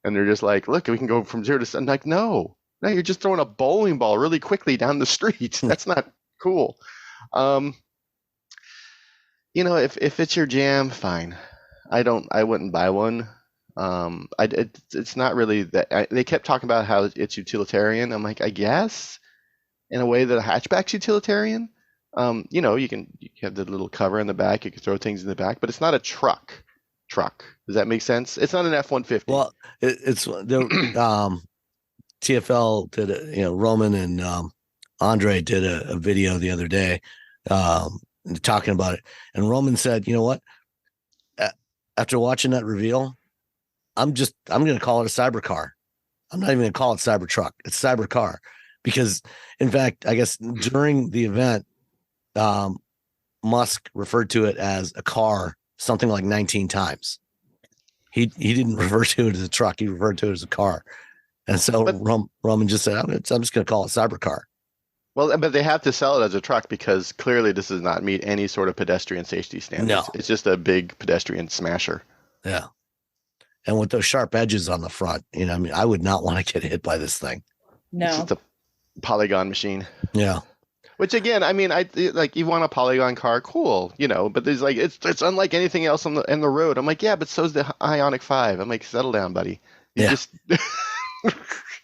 and they're just like, look, we can go from 0 to 7. Like, no, you're just throwing a bowling ball really quickly down the street. That's not cool. If it's your jam, fine. I wouldn't buy one. It's not really that. They kept talking about how it's utilitarian. I'm like, I guess in a way that a hatchback's utilitarian. You have the little cover in the back. You can throw things in the back, but it's not a truck. Does that make sense? It's not an F-150. Well, it's the TFL did Roman and Andre did a video the other day talking about it, and Roman said, you know what? After watching that reveal, I'm going to call it a cybercar. I'm not even going to call it Cybertruck. It's cybercar, because in fact, I guess during the event, Musk referred to it as a car something like 19 times. He didn't refer to it as a truck. He referred to it as a car. And so Roman just said, I'm just going to call it cybercar. Well, but they have to sell it as a truck because clearly this does not meet any sort of pedestrian safety standards. No. It's just a big pedestrian smasher. Yeah. And with those sharp edges on the front, I would not want to get hit by this thing. No. It's just a polygon machine. Yeah. Which again, I mean, you want a polygon car, cool, but there's like, it's unlike anything else on the road. I'm like, yeah, but so's the Ioniq 5. I'm like, settle down, buddy.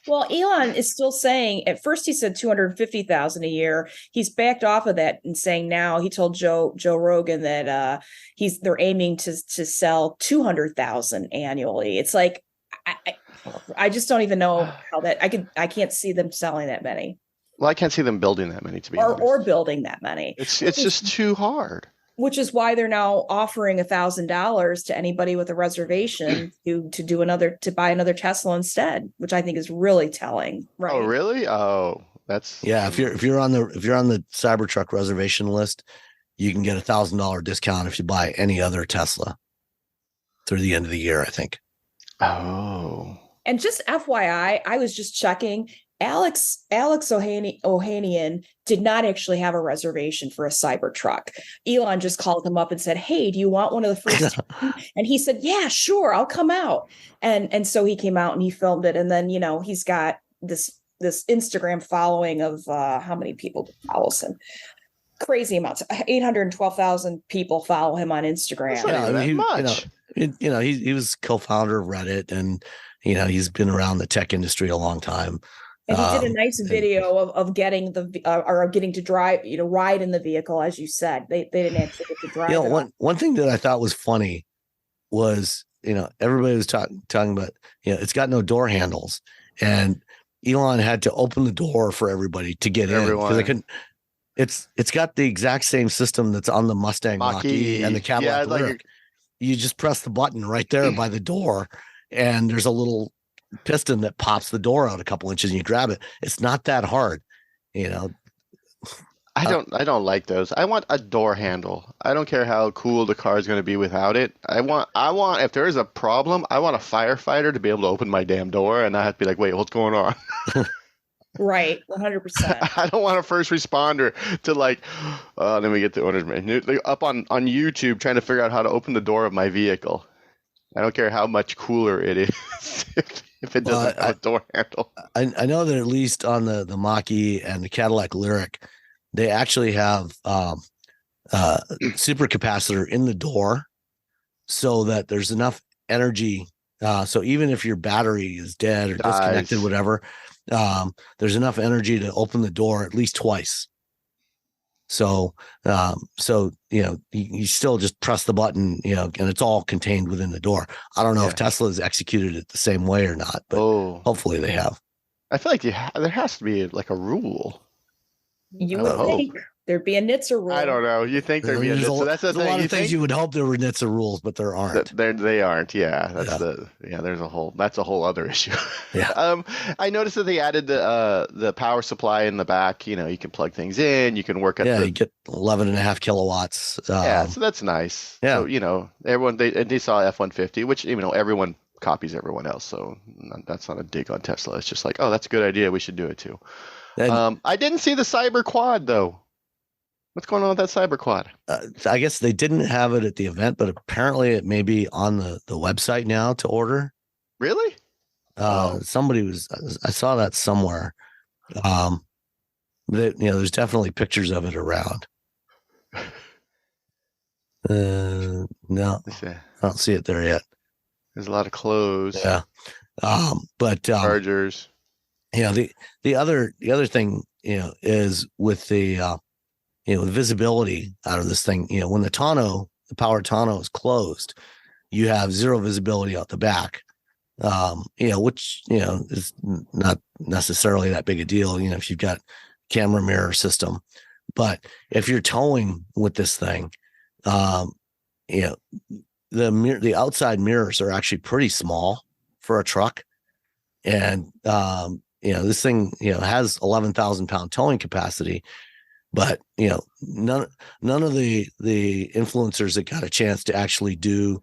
Well, Elon is still saying, at first he said 250,000 a year. He's backed off of that and saying now, he told Joe Rogan that they're aiming to sell 200,000 annually. It's like, I just don't even know how that I can't see them selling that many. Well, I can't see them building that many, to be honest. Or building that many. It's just too hard. Which is why they're now offering $1,000 to anybody with a reservation to buy another Tesla instead, which I think is really telling. Right? Oh, really? Oh, that's If you're on the Cybertruck reservation list, you can get $1,000 discount if you buy any other Tesla through the end of the year, I think. Oh. And just FYI, I was just checking. Alex Ohanian did not actually have a reservation for a Cybertruck. Elon just called him up and said, "Hey, do you want one of the first?" And he said, "Yeah, sure, I'll come out." And so he came out and he filmed it. And then he's got this Instagram following of how many people follows him? Crazy amounts. 812,000 people follow him on Instagram. That's not even that much. He was co-founder of Reddit, and he's been around the tech industry a long time. And he did a nice video of getting getting to drive, ride in the vehicle, as you said. They didn't actually get to drive. One thing that I thought was funny was, everybody was talking about, it's got no door handles, and Elon had to open the door for everybody to get in because they couldn't. It's got the exact same system that's on the Mustang Mach-E and the Cadillac Lyric. You just press the button right there by the door, and there's a little piston that pops the door out a couple inches and you grab it. It's not that hard, I don't like those. I want a door handle. I don't care how cool the car is going to be without it. I want if there is a problem, I want a firefighter to be able to open my damn door and not have to be like, wait, what's going on? Right, 100%. I don't want a first responder to like, then we get the owner's manual up on YouTube trying to figure out how to open the door of my vehicle. I don't care how much cooler it is if it doesn't have a door handle. I know that at least on the Mach-E and the Cadillac Lyriq, they actually have super capacitor in the door so that there's enough energy. So even if your battery is dead or disconnected, whatever, there's enough energy to open the door at least twice. So you still just press the button, and it's all contained within the door. I don't know if Tesla has executed it the same way or not, but hopefully they have. I feel like there has to be like a rule. You would think there'd be a NHTSA rule. I don't know. You think there'd be a NHTSA? So that's the thing. A lot of things you would hope there were NHTSA rules, but there aren't. They aren't. Yeah, there's that's a whole other issue. Yeah. I noticed that they added the power supply in the back. You can plug things in. You can work at you get 11.5 kilowatts. So that's nice. Yeah. So everyone they saw F-150, which everyone copies everyone else. So that's not a dig on Tesla. It's just like, oh, that's a good idea. We should do it too. I didn't see the Cyber Quad though. What's going on with that Cyber Quad? I guess they didn't have it at the event, but apparently it may be on the website now to order. Really? I saw that somewhere. There's definitely pictures of it around. No, I don't see it there yet. There's a lot of clothes. Yeah. But chargers. The other thing, is with the visibility out of this thing, when the power tonneau is closed, you have zero visibility out the back, which, is not necessarily that big a deal, if you've got camera mirror system. But if you're towing with this thing, the outside mirrors are actually pretty small for a truck. And, this thing, has 11,000 pound towing capacity, but, none of the influencers that got a chance to actually do,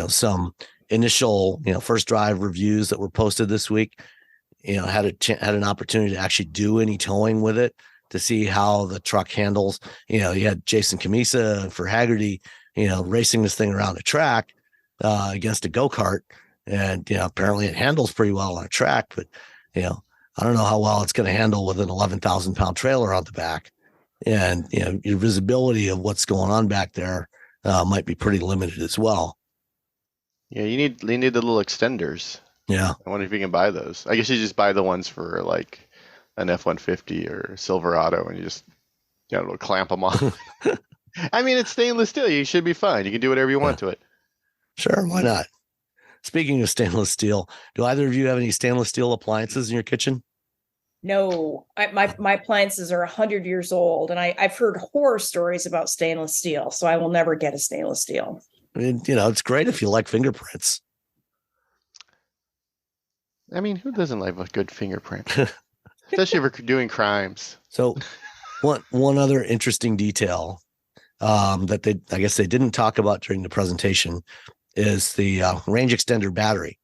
some initial, first drive reviews that were posted this week, had an opportunity to actually do any towing with it to see how the truck handles. You had Jason Camisa for Haggerty, racing this thing around a track, against a go-kart. And, apparently it handles pretty well on a track, but, I don't know how well it's going to handle with an 11,000 pound trailer on the back. And, your visibility of what's going on back there, might be pretty limited as well. Yeah. You need the little extenders. Yeah. I wonder if you can buy those. I guess you just buy the ones for like an F-150 or Silverado and you just, clamp them on. I mean, it's stainless steel. You should be fine. You can do whatever you want to it. Sure. Why not? Speaking of stainless steel, do either of you have any stainless steel appliances in your kitchen? No, my appliances are 100 years old, and I've heard horror stories about stainless steel, so I will never get a stainless steel. I mean, it's great if you like fingerprints. I mean, who doesn't like a good fingerprint? Especially if we're doing crimes. So one other interesting detail that I guess they didn't talk about during the presentation is the range extender battery.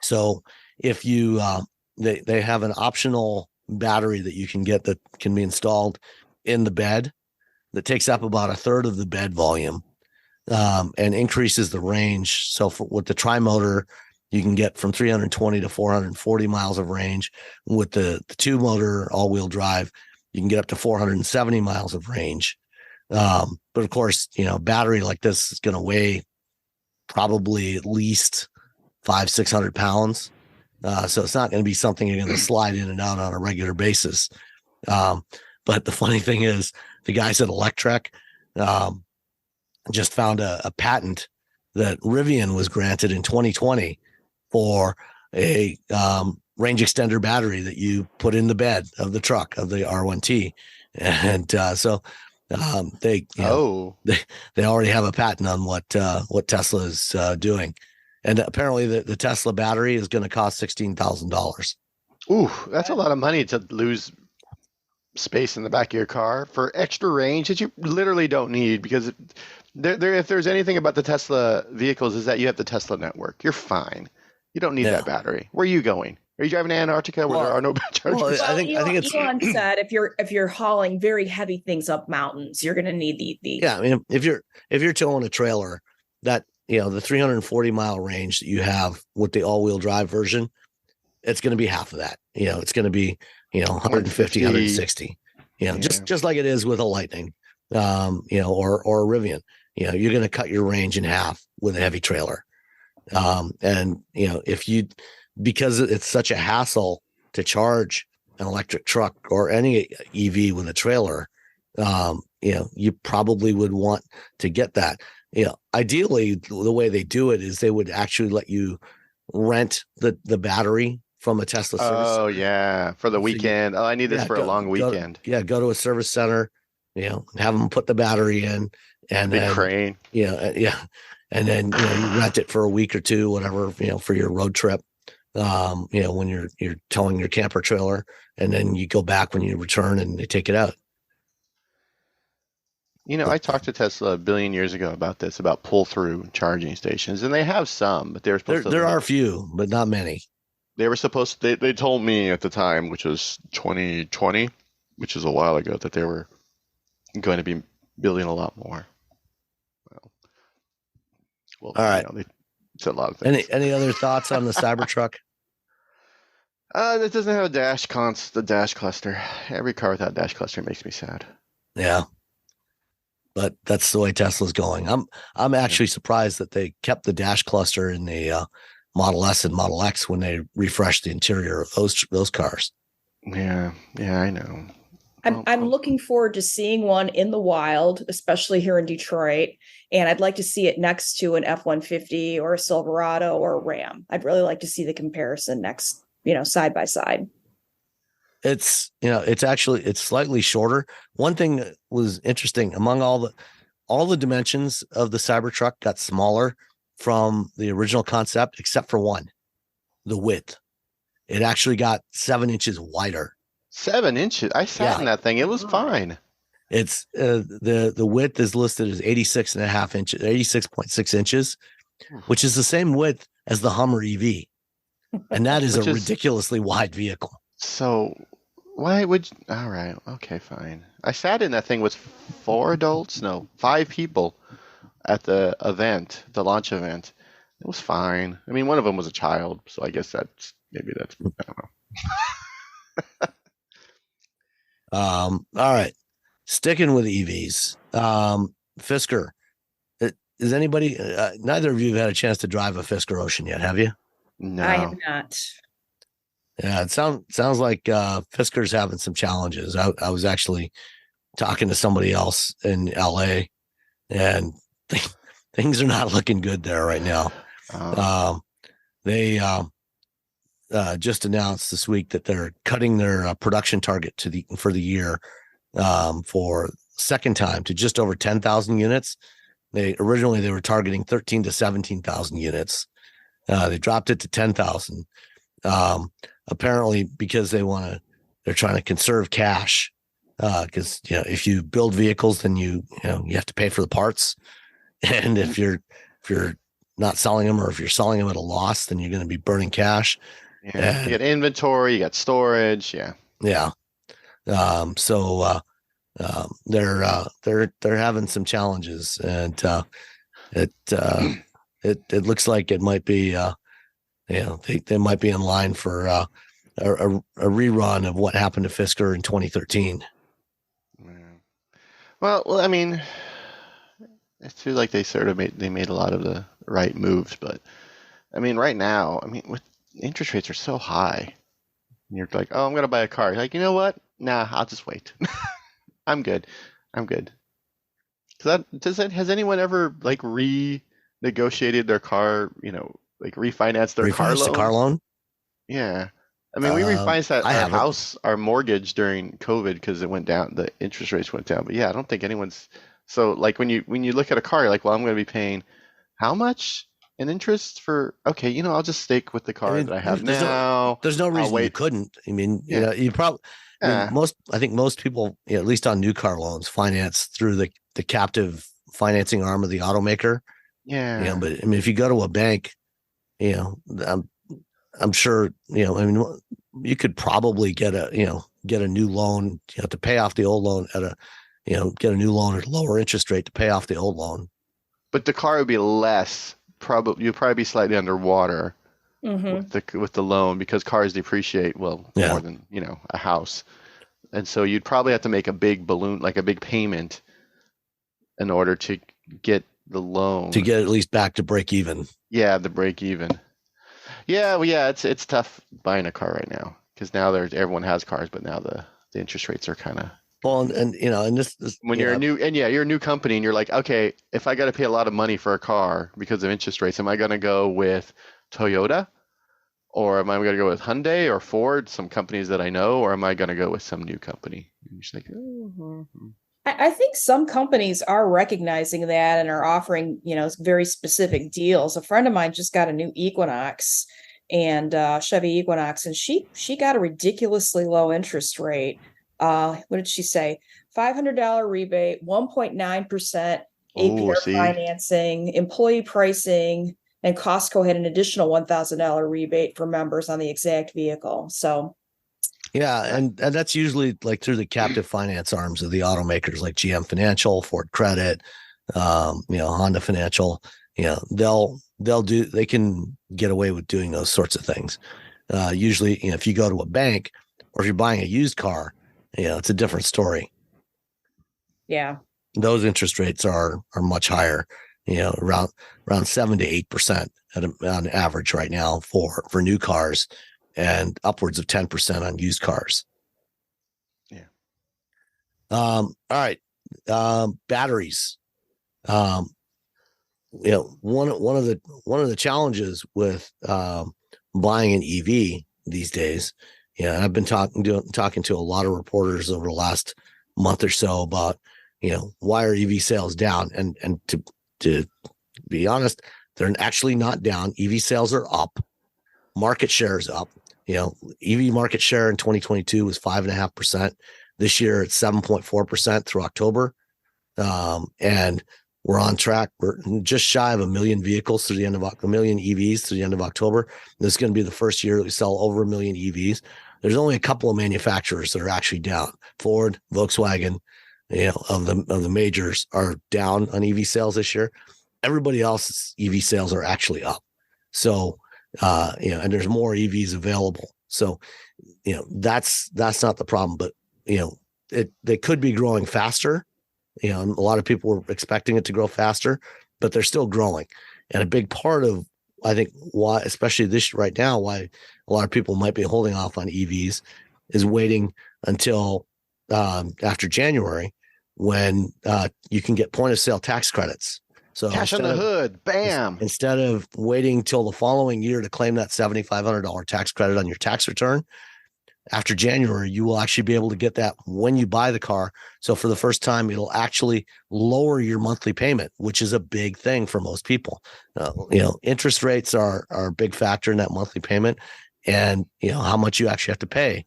So if you they have an optional battery that you can get that can be installed in the bed that takes up about a third of the bed volume, and increases the range. So with the tri-motor, you can get from 320 to 440 miles of range. With the two motor all-wheel drive, you can get up to 470 miles of range. But of course, a battery like this is going to weigh probably at least 500-600 pounds. So it's not going to be something you're going to slide in and out on a regular basis. But the funny thing is the guys at Electrek just found a patent that Rivian was granted in 2020 for a range extender battery that you put in the bed of the truck of the R1T. And so they already have a patent on what Tesla is doing. And apparently the Tesla battery is going to cost $16,000. Ooh, that's a lot of money to lose space in the back of your car for extra range that you literally don't need, because if there's anything about the Tesla vehicles is that you have the Tesla network. You're fine. You don't need that battery. Where are you going? Are you driving to Antarctica where there are no chargers? Well, I think it's Elon said if you're hauling very heavy things up mountains, you're going to need the. Yeah, I mean, if you're towing a trailer, that the 340-mile range that you have with the all-wheel drive version, it's going to be half of that. It's going to be 150, 160. Just like it is with a Lightning, or a Rivian. You're going to cut your range in half with a heavy trailer. Because it's such a hassle to charge an electric truck or any EV with a trailer, you probably would want to get that. Ideally, the way they do it is they would actually let you rent the battery from a Tesla service. Oh yeah, for the weekend. I need this for a long weekend. Go to a service center, have them put the battery in, and big then crane. And then you rent it for a week or two, whatever, for your road trip. When you're towing your camper trailer, and then you go back when you return and they take it out. I talked to Tesla a billion years ago about this, about pull-through charging stations, and they have some, but they're supposed to. There are a few, but not many. They were supposed to, they told me at the time, which was 2020, which is a while ago, that they were going to be building a lot more. Well, all right. It's a lot of things. Any other thoughts on the Cybertruck? It doesn't have the dash cluster. Every car without dash cluster makes me sad. Yeah. But that's the way Tesla's going. I'm actually surprised that they kept the dash cluster in the Model S and Model X when they refreshed the interior of those cars. Yeah, I know. I'm looking forward to seeing one in the wild, especially here in Detroit. And I'd like to see it next to an F-150 or a Silverado or a Ram. I'd really like to see the comparison next, side by side. It's slightly shorter. One thing that was interesting, among all the dimensions of the Cybertruck got smaller from the original concept, except for one, the width. It actually got 7 inches wider. 7 inches? I sat in that thing. It was fine. It's the width is listed as 86.5 inches, 86.6 inches, which is the same width as the Hummer EV. And that is a ridiculously wide vehicle. So why would all right, okay, fine. I sat in that thing with 5 people at the launch event. It was fine. I mean, one of them was a child, so I guess that's I don't know. All right. Sticking with EVs, Fisker. Is anybody? Neither of you have had a chance to drive a Fisker Ocean yet, have you? No, I have not. Yeah, it sounds like Fisker's having some challenges. I was actually talking to somebody else in LA, and things are not looking good there right now. They just announced this week that they're cutting their production target for the year for second time to just over 10,000 units. Originally they were targeting 13 to 17,000 units. They dropped it to 10,000. Apparently because they're trying to conserve cash. Because if you build vehicles, then you have to pay for the parts, and if you're not selling them, or if you're selling them at a loss, then you're going to be burning cash. Yeah, you got inventory, you got storage. Yeah. So they're having some challenges, and it looks like it might be they might be in line for a rerun of what happened to Fisker in 2013. Well, I mean, I feel like they sort of made a lot of the right moves, but I mean, right now, with interest rates are so high, and you're like, oh, I'm gonna buy a car. You're like, you know what? Nah, I'll just wait. I'm good. Has anyone ever renegotiated their car? Refinanced their car loan? Yeah. I mean, we refinanced our house, our mortgage during COVID because it went down. The interest rates went down. But yeah, I don't think anyone's. So when you look at a car, you're like, well, I'm going to be paying how much an interest for, okay, I'll just stick with the car that I have there's now. There's no I'll reason you wait. couldn't. I mean, Yeah. you probably, Yeah. I think most people, at least on new car loans, finance through the captive financing arm of the automaker. Yeah. But I mean, if you go to a bank, I'm sure, you could probably get a new loan, to pay off the old loan at get a new loan at a lower interest rate to pay off the old loan. But the car would be less, you'd probably be slightly underwater Mm-hmm. with the loan, because cars depreciate more than, a house. And so you'd probably have to make a big balloon, like a big payment, in order to get the loan. To get at least back to break even. Yeah, the break even. Yeah, well, yeah, it's tough buying a car right now, because now everyone has cars, but now the interest rates are kind of. Well, and this when you're you're a new company, and you're like, okay, if I got to pay a lot of money for a car because of interest rates, am I going to go with Toyota, or am I going to go with Hyundai or Ford, some companies that I know, or am I going to go with some new company? And you're just like, I think some companies are recognizing that and are offering, very specific deals. A friend of mine just got a new Equinox, and Chevy Equinox, and she got a ridiculously low interest rate. What did she say? $500 rebate, 1.9% APR financing, employee pricing, and Costco had an additional $1,000 rebate for members on the exact vehicle. So. Yeah, and that's usually like through the captive finance arms of the automakers, like GM Financial, Ford Credit, Honda Financial. They can get away with doing those sorts of things. Usually, if you go to a bank or if you're buying a used car, it's a different story. Yeah, those interest rates are much higher. Around 7 to 8% on average right now for new cars, and upwards of 10% on used cars. Yeah. All right. Batteries. One of the challenges with buying an EV these days. Yeah, I've been talking to a lot of reporters over the last month or so about, why are EV sales down? And to be honest, they're actually not down. EV sales are up. Market share is up. EV market share in 2022 was 5.5%. This year it's 7.4% through October. And we're on track. We're just shy of 1 million vehicles through the end of 1 million EVs through the end of October. This is going to be the first year that we sell over 1 million EVs. There's only a couple of manufacturers that are actually down. Ford, Volkswagen, of the majors are down on EV sales this year. Everybody else's EV sales are actually up. So, and there's more EVs available. So, that's not the problem, but, they could be growing faster. A lot of people were expecting it to grow faster, but they're still growing. And a big part of, I think, why, especially this right now, why a lot of people might be holding off on EVs is waiting until after January, when you can get point of sale tax credits. So cash on the hood, bam. Instead of waiting till the following year to claim that $7,500 tax credit on your tax return, after January, you will actually be able to get that when you buy the car. So for the first time, it'll actually lower your monthly payment, which is a big thing for most people. Interest rates are a big factor in that monthly payment, and how much you actually have to pay.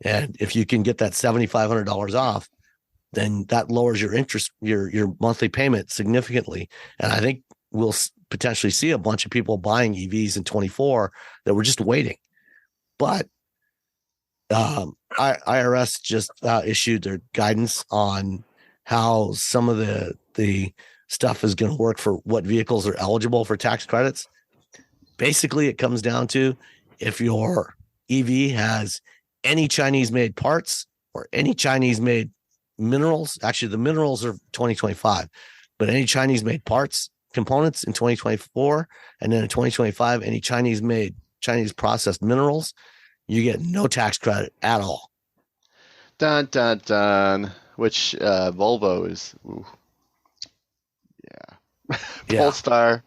And if you can get that $7,500 off, then that lowers your interest, your monthly payment significantly. And I think we'll potentially see a bunch of people buying EVs in 24 that were just waiting. But IRS just issued their guidance on how some of the stuff is going to work for what vehicles are eligible for tax credits. Basically, it comes down to if your EV has any Chinese-made parts or any Chinese-made minerals. Actually, the minerals are 2025, but any Chinese-made parts, components in 2024, and then in 2025, any Chinese processed minerals, you get no tax credit at all. Dun, dun, dun. Which Volvo is. Ooh. Yeah. Polestar.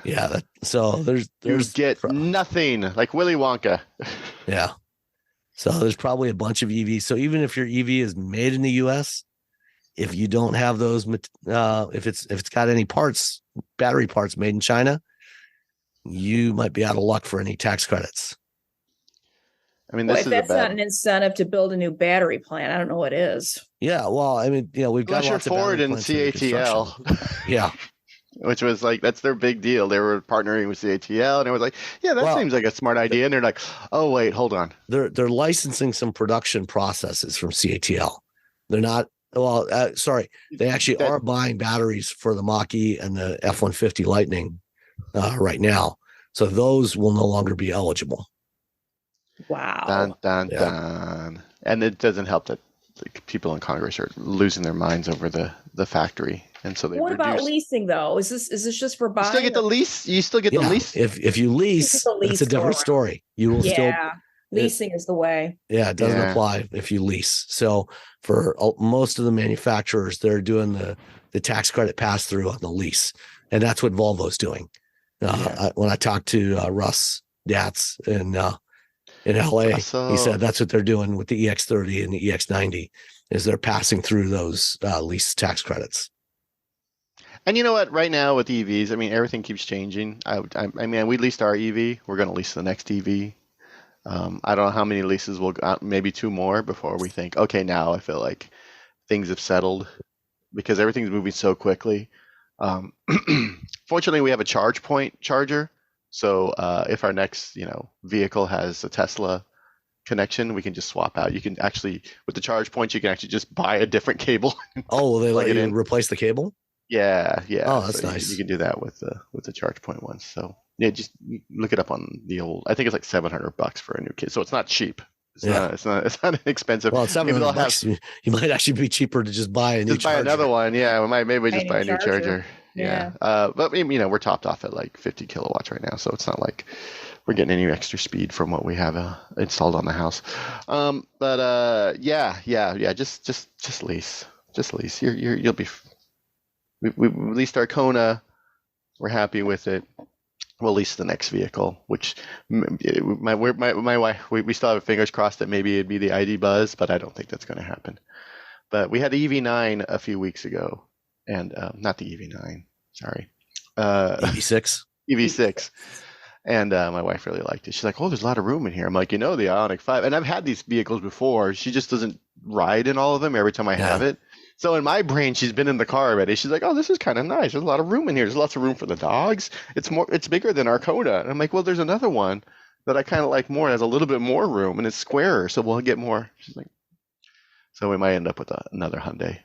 Yeah. So there's you get nothing, like Willy Wonka. Yeah. So there's probably a bunch of EVs. So even if your EV is made in the US, if you don't have those, if it's got any parts, battery parts made in China, you might be out of luck for any tax credits. I mean, Well, this if is that's not an incentive to build a new battery plant, I don't know what is. Yeah, well, I mean, we've got unless you're lots of Ford battery and plants under CATL. construction. Yeah. Which was like, that's their big deal. They were partnering with CATL, and it was like, yeah, that seems like a smart idea. And they're like, oh wait, hold on. They're licensing some production processes from CATL. They're not. Well, sorry, they actually are buying batteries for the Mach-E and the F-150 Lightning right now. So those will no longer be eligible. Wow. Dun, dun, dun. And it doesn't help that people in Congress are losing their minds over the factory. And so they What about leasing though? Is this just for buying? You still get the lease. You still get the lease. If you lease, it's a different story. You will still. Leasing is the way. Yeah, it doesn't apply if you lease. So for most of the manufacturers, they're doing the tax credit pass through on the lease, and that's what Volvo's doing. When I talked to Russ Datz in LA, he said that's what they're doing with the EX30 and the EX90 is they're passing through those lease tax credits. And you know what? Right now with EVs, I mean, everything keeps changing. I mean, we leased our EV. We're going to lease the next EV. I don't know how many leases we'll got, maybe 2 more before we think, okay, now I feel like things have settled because everything's moving so quickly. Fortunately, we have a charge point charger. So if our next, vehicle has a Tesla connection, we can just swap out. You can actually, with the charge points, you can actually just buy a different cable. Oh, will they let you replace the cable? Yeah. Oh, that's so nice. You can do that with the charge point ones. So yeah, just look it up on the old. I think it's like $700 for a new kit. So it's not cheap. It's not expensive. Well, it's $700. You might actually be cheaper to just buy a new charger. Buy another one. Yeah, maybe just buy a new charger. Yeah. But we're topped off at like 50 kilowatts right now, so it's not like we're getting any extra speed from what we have installed on the house. Just lease. Just lease. You'll be. We leased our Kona. We're happy with it. We'll lease the next vehicle, which my wife, we still have our fingers crossed that maybe it'd be the ID Buzz, but I don't think that's going to happen. But we had the EV9 a few weeks ago, and not the EV9, sorry. EV6? EV6. And my wife really liked it. She's like, oh, there's a lot of room in here. I'm like, the Ioniq 5. And I've had these vehicles before. She just doesn't ride in all of them every time I have it. So in my brain, she's been in the car already. She's like, oh, this is kind of nice. There's a lot of room in here. There's lots of room for the dogs. It's bigger than our Kona. And I'm like, well, there's another one that I kind of like more. It has a little bit more room and it's squarer. So we'll get more. She's like, so we might end up with another Hyundai.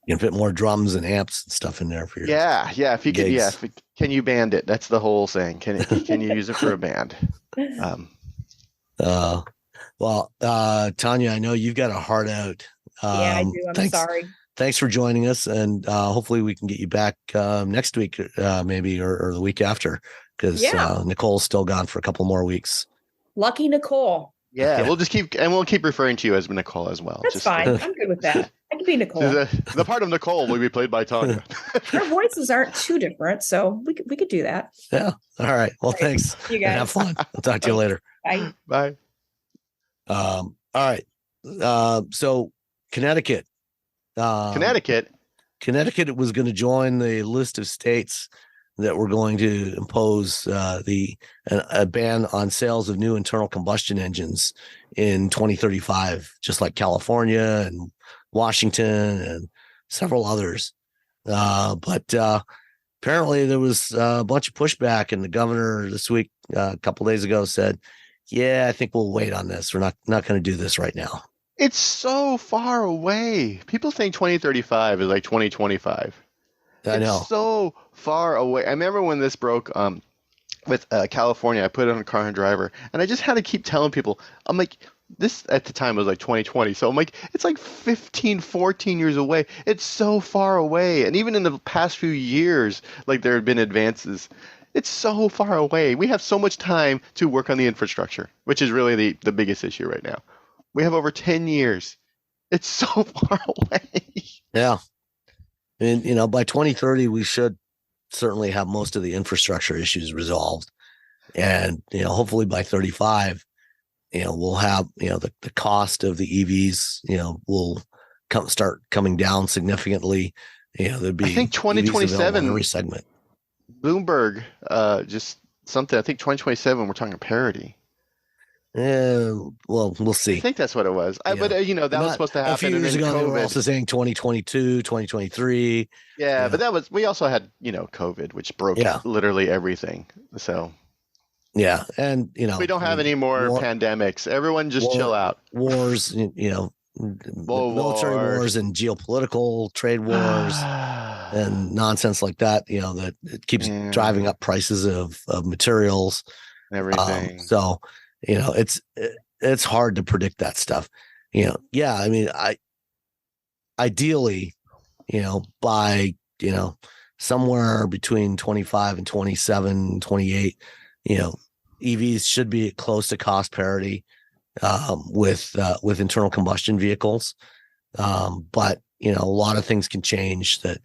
You can fit more drums and amps and stuff in there for your If you could, can you band it? That's the whole thing. Can you use it for a band? Tanya, I know you've got a heart out. I do. I'm sorry. Thanks for joining us, and hopefully we can get you back next week, maybe or the week after, because Nicole's still gone for a couple more weeks. Lucky Nicole. Yeah, we'll keep referring to you as Nicole as well. That's fine. I'm good with that. I can be Nicole. The part of Nicole will be played by Tanya. Our voices aren't too different, so we could do that. Yeah. All right. Well, thanks. You guys have fun. I'll talk to you later. Bye. Bye. All right. So Connecticut. Connecticut was going to join the list of states that were going to impose a ban on sales of new internal combustion engines in 2035, just like California and Washington and several others. But apparently there was a bunch of pushback, and the governor this week, a couple days ago, said, "Yeah, I think we'll wait on this. We're not going to do this right now." It's so far away. People think 2035 is like 2025. I know. It's so far away. I remember when this broke with California, I put it on Car and Driver, and I just had to keep telling people, I'm like, this at the time was like 2020. So I'm like, it's like 15, 14 years away. It's so far away. And even in the past few years, like there had been advances. It's so far away. We have so much time to work on the infrastructure, which is really the biggest issue right now. We have over 10 years. It's so far away. Yeah. And, by 2030, we should certainly have most of the infrastructure issues resolved. And, hopefully by 35, we'll have, the cost of the EVs, will start coming down significantly, there'd be, I think, EVs available 2027 in every segment. Bloomberg, just something. I think 2027 we're talking parity. Well, we'll see. I think that's what it was. But that was supposed to happen. A few years ago, they were also saying 2022, 2023. Yeah, but we also had, COVID, which broke literally everying. So. Yeah, and we don't have any more pandemics. Everyone just chill out. Wars, military wars and geopolitical trade wars and nonsense like that. That it keeps driving up prices of materials, everything. So it's hard to predict that stuff. Ideally, by somewhere between 25 and 27, 28. EVs should be close to cost parity with internal combustion vehicles. But a lot of things can change that,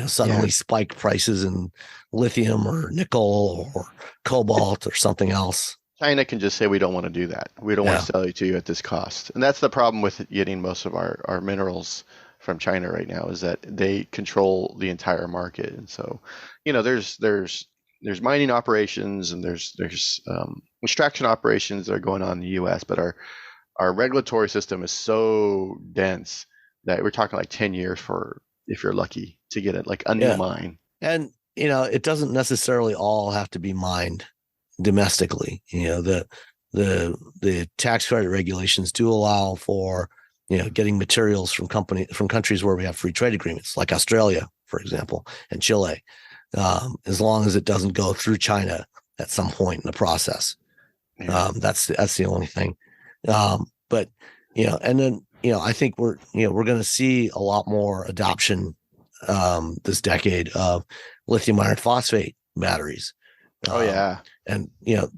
suddenly spike prices in lithium or nickel or cobalt or something else. China can just say, we don't want to do that. We don't want to sell it to you at this cost. And that's the problem with getting most of our minerals from China right now, is that they control the entire market. And so, there's mining operations and there's extraction operations that are going on in the U.S., but our regulatory system is so dense that we're talking like 10 years for, if you're lucky, to get it like a new mine. And it doesn't necessarily all have to be mined domestically. The tax credit regulations do allow for getting materials from countries where we have free trade agreements, like Australia, for example, and Chile. As long as it doesn't go through China at some point in the process. That's the only thing. But and then I think we're going to see a lot more adoption this decade of lithium iron phosphate batteries. And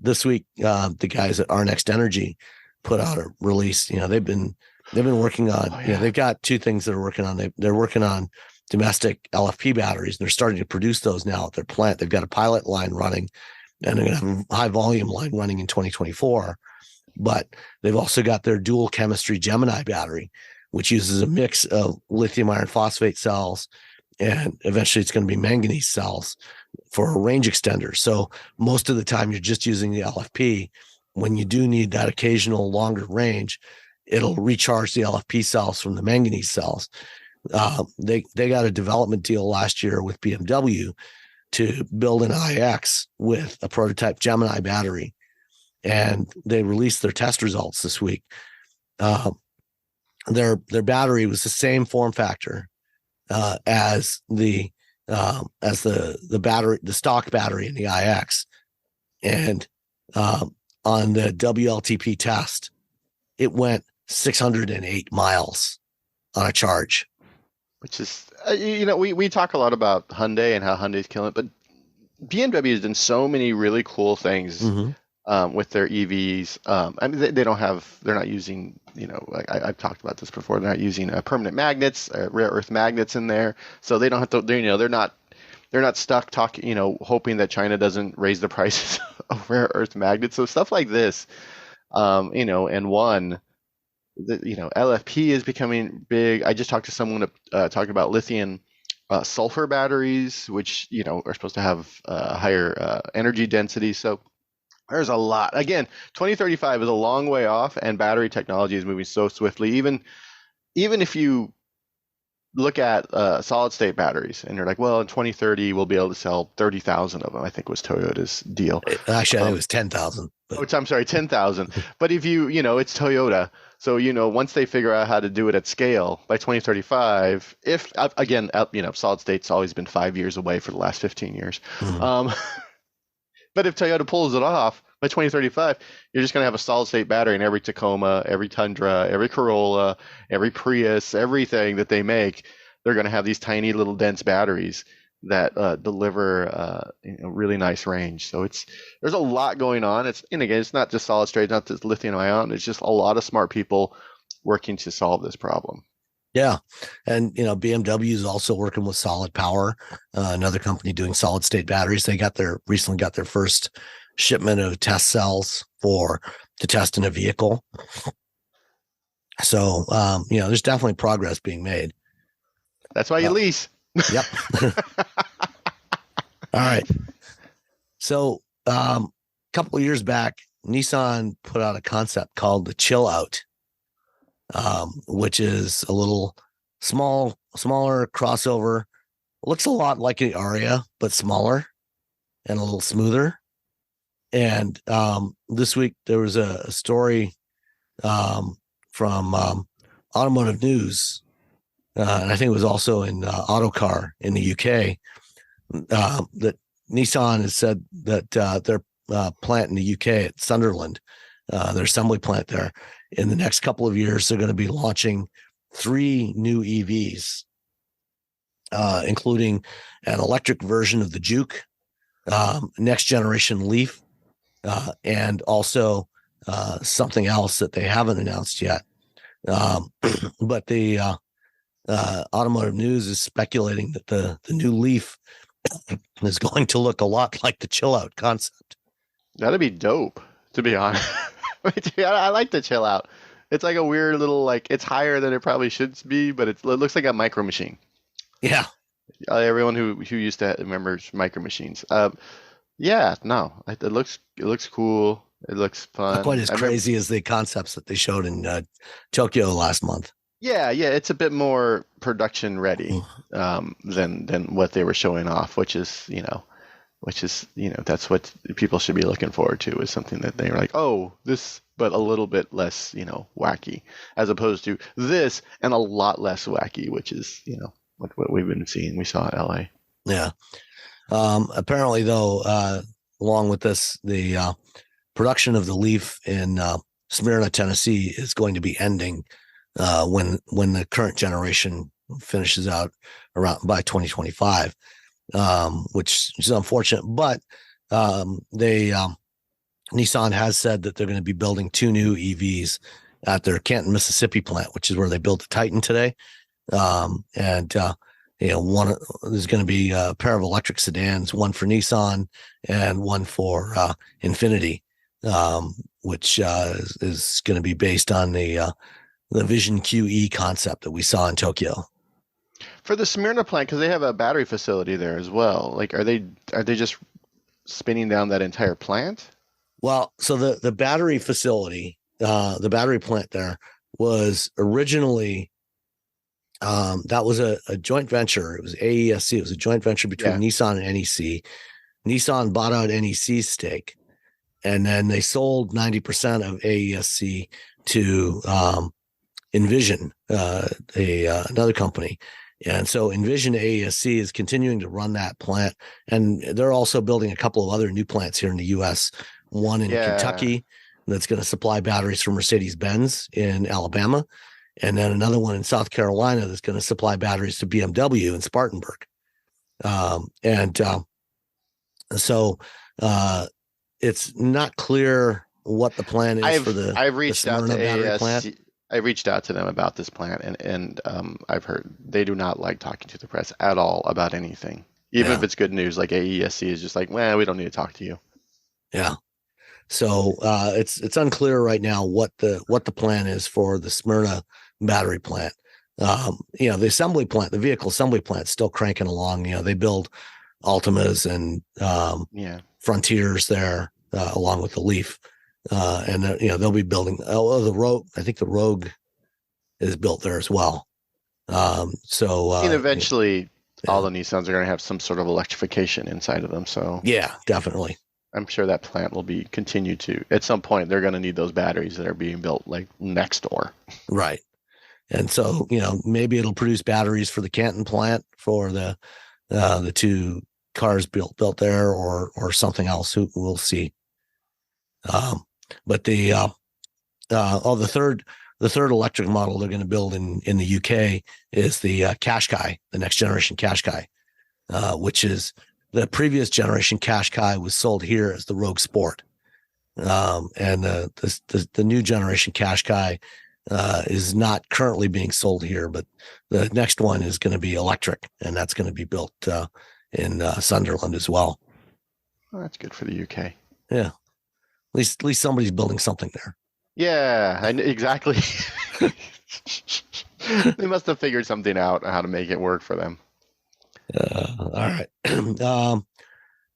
this week the guys at Our Next Energy put out a release. They've been working on. They've got two things that are working on. They're working on domestic LFP batteries. They're starting to produce those now at their plant. They've got a pilot line running, and they're going to have a high volume line running in 2024. But they've also got their dual chemistry Gemini battery, which uses a mix of lithium iron phosphate cells, and eventually it's going to be manganese cells for a range extender. So most of the time you're just using the LFP. When you do need that occasional longer range, it'll recharge the LFP cells from the manganese cells. They got a development deal last year with BMW to build an iX with a prototype Gemini battery, and they released their test results this week. Their battery was the same form factor as the battery, the stock battery in the iX, and on the WLTP test, it went 608 miles on a charge. Which is, we talk a lot about Hyundai and how Hyundai's killing it, but BMW has done so many really cool things with their EVs. They're not using, I've talked about this before, they're not using permanent magnets, rare earth magnets in there. So they don't have to, they're not stuck hoping that China doesn't raise the prices of rare earth magnets. So stuff like this, LFP is becoming big. I just talked to someone talking about lithium sulfur batteries, which are supposed to have higher energy density. So there's a lot. Again, 2035 is a long way off, and battery technology is moving so swiftly. Even if you look at solid state batteries, and you're like, well, in 2030 we'll be able to sell 30,000 of them. I think was Toyota's deal. Actually, I think it was 10,000. I'm sorry, 10,000. But if it's Toyota. So, once they figure out how to do it at scale by 2035, if again, solid state's always been 5 years away for the last 15 years. But if Toyota pulls it off by 2035, you're just going to have a solid state battery in every Tacoma, every Tundra, every Corolla, every Prius, everything that they make. They're going to have these tiny little dense batteries that deliver really nice range. So there's a lot going on. It's not just solid state, not just lithium ion. It's just a lot of smart people working to solve this problem. Yeah. And, BMW is also working with Solid Power, another company doing solid state batteries. They recently got their first shipment of test cells to test in a vehicle. So, there's definitely progress being made. That's why you lease. Yep. All right. So, a couple of years back, Nissan put out a concept called the Chill Out, which is a little smaller crossover. Looks a lot like an Aria, but smaller and a little smoother. And this week there was a story from Automotive News, and I think it was also in Autocar in the UK, that Nissan has said that their plant in the UK at Sunderland, their assembly plant there, in the next couple of years, they're going to be launching 3 new EVs, including an electric version of the Juke, next generation Leaf, and also something else that they haven't announced yet. But the Automotive News is speculating that the new Leaf is going to look a lot like the Chill Out concept. That'd be dope, to be honest. I like the Chill Out. It's like a weird little, like, it's higher than it probably should be, but it looks like a micro machine. Yeah. Everyone who used to remember micro machines. It looks cool. It looks fun. Not quite as crazy as the concepts that they showed in Tokyo last month. Yeah, it's a bit more production ready than what they were showing off, which is that's what people should be looking forward to, is something that they were like, oh, this, but a little bit less, wacky, as opposed to this and a lot less wacky, which is, what we've been seeing. We saw in LA. Yeah. Apparently, though, along with this, the production of the Leaf in Smyrna, Tennessee, is going to be ending when the current generation finishes out around by 2025, which is unfortunate. But Nissan has said that they're going to be building 2 new EVs at their Canton, Mississippi plant, which is where they built the Titan today. One there's going to be a pair of electric sedans, one for Nissan and one for Infiniti, which is going to be based on the Vision QE concept that we saw in Tokyo. For the Smyrna plant, because they have a battery facility there as well. Like, are they just spinning down that entire plant? Well, so the battery facility, the battery plant there was originally. That was a joint venture. It was AESC. It was a joint venture between Nissan and NEC. Nissan bought out NEC's stake, and then they sold 90% of AESC to Envision, another company. And so Envision AESC is continuing to run that plant, and they're also building a couple of other new plants here in the U.S. One in Kentucky that's going to supply batteries for Mercedes-Benz in Alabama. And then another one in South Carolina that's going to supply batteries to BMW in Spartanburg. So it's not clear what the plan is for the I've reached out to battery plant. I reached out to them about this plant, and I've heard they do not like talking to the press at all about anything, even if it's good news. Like AESC is just like, well, we don't need to talk to you. Yeah. So it's unclear right now what the plan is for the Smyrna battery plant. The assembly plant, the vehicle assembly plant, is still cranking along. They build Altimas and Frontiers there, along with the Leaf, and they'll be building. The Rogue. I think the Rogue is built there as well. Eventually, all the Nissans are going to have some sort of electrification inside of them. So yeah, definitely. I'm sure that plant will be continued to. At some point, they're going to need those batteries that are being built like next door. Right. And so, maybe it'll produce batteries for the Canton plant for the 2 cars built there, or something else. We'll see. But the third electric model they're going to build in the UK is the Qashqai, the next generation Qashqai, which is the previous generation Qashqai was sold here as the Rogue Sport. And the new generation Qashqai is not currently being sold here, but the next one is going to be electric, and that's going to be built in Sunderland as well. Well, that's good for the UK. Yeah, at least somebody's building something there. Yeah, exactly. They must have figured something out on how to make it work for them. All right.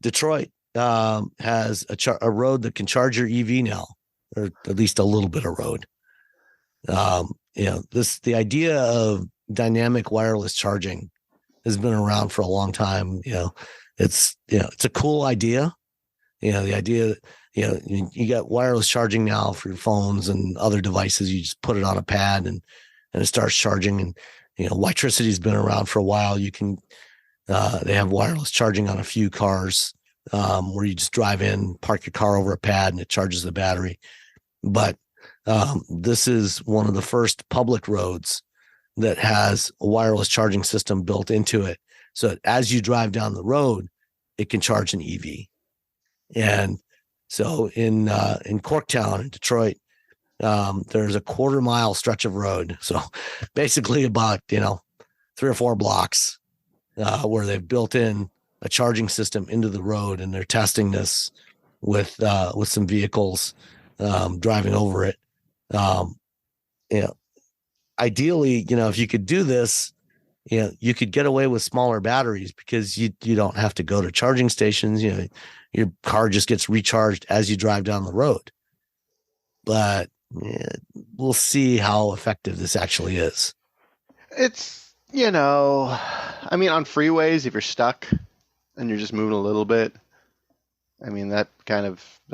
Detroit has a road that can charge your EV now, or at least a little bit of road. The idea of dynamic wireless charging has been around for a long time. It's a cool idea. The idea that, you got wireless charging now for your phones and other devices. You just put it on a pad and it starts charging. And, electricity's been around for a while. You can, they have wireless charging on a few cars, where you just drive in, park your car over a pad and it charges the battery. But, this is one of the first public roads that has a wireless charging system built into it. So that as you drive down the road, it can charge an EV. And so in Corktown in Detroit, there's a 1/4 mile stretch of road. So basically about, 3 or 4 blocks, where they've built in a charging system into the road, and they're testing this with some vehicles, driving over it. Ideally, if you could do this, you could get away with smaller batteries because you don't have to go to charging stations. Your car just gets recharged as you drive down the road. But we'll see how effective this actually is. It's, on freeways, if you're stuck and you're just moving a little bit, that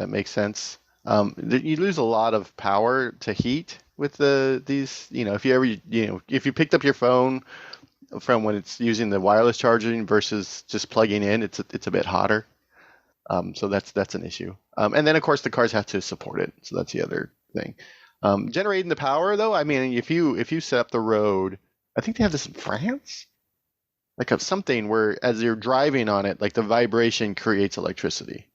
makes sense. You lose a lot of power to heat with these, if you picked up your phone from when it's using the wireless charging versus just plugging in, it's a bit hotter. So that's an issue. And then of course the cars have to support it. So that's the other thing. Generating the power though, if you set up the road, I think they have this in France, like something where as you're driving on it, like the vibration creates electricity.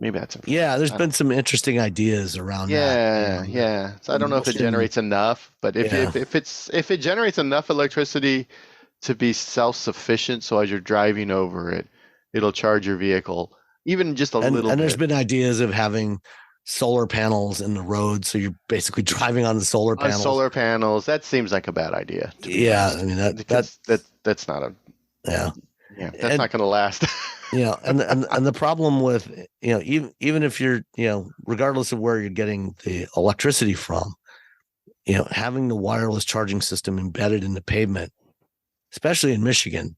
Maybe that's there's been some interesting ideas around that. Yeah. So I don't know if it generates enough, but if it generates enough electricity to be self-sufficient, so as you're driving over it, it'll charge your vehicle even just a little bit. And there's been ideas of having solar panels in the road, so you're basically driving on the solar panels. Solar panels, that seems like a bad idea. That's not a that's not going to last. And the problem with even if you're regardless of where you're getting the electricity from, having the wireless charging system embedded in the pavement, especially in Michigan,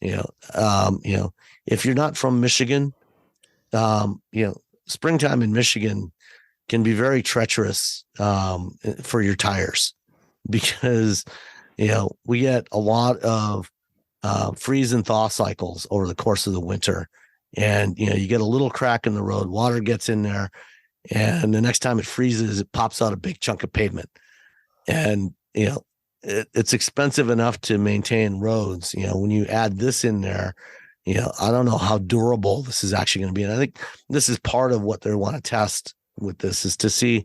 if you're not from Michigan, springtime in Michigan can be very treacherous for your tires, because we get a lot of freeze and thaw cycles over the course of the winter, and you get a little crack in the road, water gets in there, and the next time it freezes, it pops out a big chunk of pavement. And it's expensive enough to maintain roads. When you add this in there, I don't know how durable this is actually going to be. And I think this is part of what they want to test with this, is to see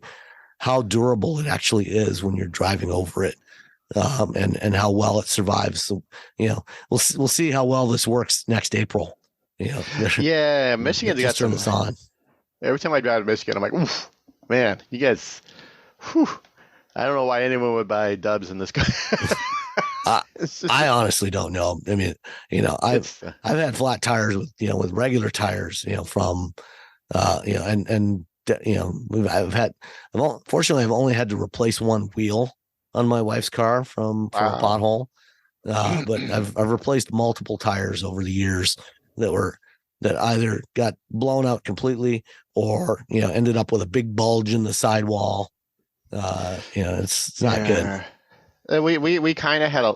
how durable it actually is when you're driving over it, and how well it survives. So, we'll see how well this works next April. Michigan's got turn this on. Every time I drive to Michigan, I'm like, oof, man, you guys, I don't know why anyone would buy Dubs in this country. I honestly don't know. I've had flat tires with regular tires, from, fortunately I've only had to replace one wheel on my wife's car from a pothole. But I've replaced multiple tires over the years that either got blown out completely or, ended up with a big bulge in the sidewall. It's not good. We kind of had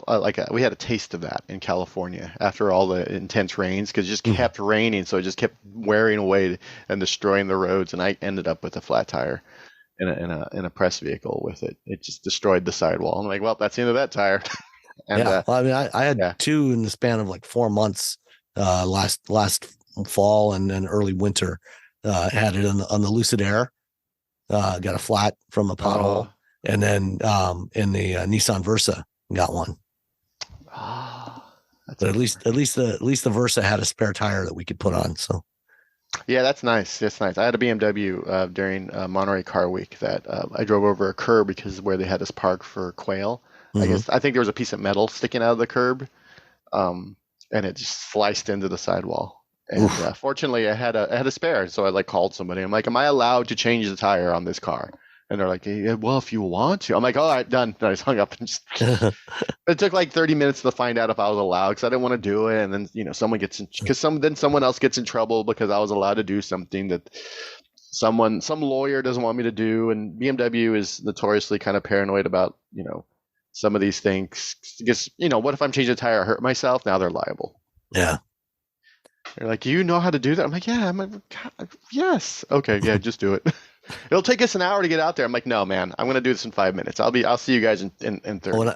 we had a taste of that in California after all the intense rains, because it just kept raining, so it just kept wearing away and destroying the roads. And I ended up with a flat tire in a press vehicle with it. It just destroyed the sidewall. I'm like, well, that's the end of that tire. And, I had two in the span of like 4 months. Last fall and then early winter, had it on the Lucid Air. Got a flat from a pothole. And then in the Nissan Versa got one. But at least the Versa had a spare tire that we could put on. So Yeah, that's nice. That's nice. I had a BMW during Monterey Car Week that I drove over a curb because where they had us park for quail. I think there was a piece of metal sticking out of the curb, and it just sliced into the sidewall. And fortunately, I had a spare, so I like called somebody. I'm like, "Am I allowed to change the tire on this car?" And they're like, "Yeah, well, if you want to." I'm like, "All right, done." And I just hung up and just. It took like 30 minutes to find out if I was allowed because I didn't want to do it, and then someone gets in because someone else gets in trouble because I was allowed to do something that some lawyer doesn't want me to do, and BMW is notoriously kind of paranoid about some of these things. Because what if I'm changing a tire, I hurt myself? Now they're liable. Yeah. They're like, "You know how to do that?" I'm like, "Yeah." I'm like, "Yes, okay, yeah, just do it." It'll take us an hour to get out there. I'm like, "No, man, I'm gonna do this in 5 minutes. I'll see you guys in 30.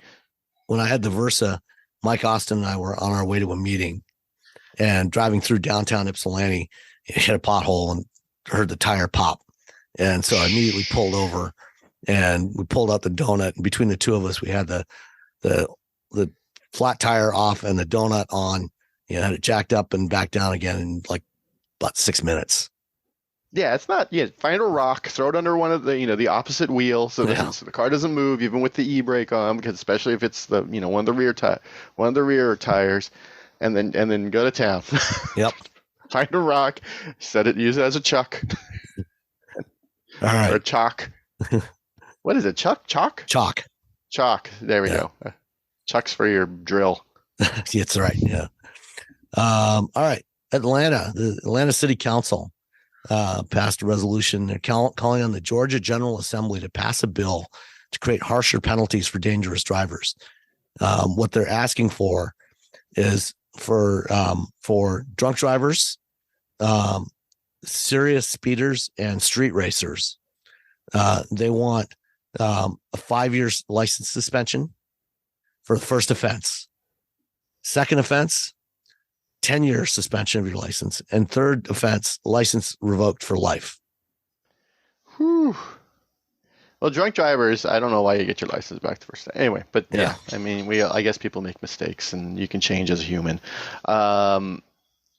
When I had the Versa, Mike Austin and I were on our way to a meeting and driving through downtown Ypsilanti, hit a pothole and heard the tire pop. And so I immediately pulled over and we pulled out the donut. And between the two of us, we had the flat tire off and the donut on, had it jacked up and back down again in like about 6 minutes. Yeah, it's not. Yeah, find a rock, throw it under one of the opposite wheel, so the car doesn't move, even with the e-brake on, because especially if it's the one of the rear tires, and then go to town. Yep. Find a rock, use it as a chuck. All right. Or a chalk. What is it? Chalk. Chalk. There we go. Chucks for your drill. That's right. Yeah. All right. Atlanta, the Atlanta City Council passed a resolution. They're calling on the Georgia General Assembly to pass a bill to create harsher penalties for dangerous drivers. What they're asking for is for drunk drivers, serious speeders, and street racers. They want a 5-year license suspension for the first offense. Second offense, 10-year suspension of your license, and third offense, license revoked for life. Whew. Well, drunk drivers, I don't know why you get your license back the first time. Anyway, but yeah, I mean, I guess people make mistakes, and you can change as a human.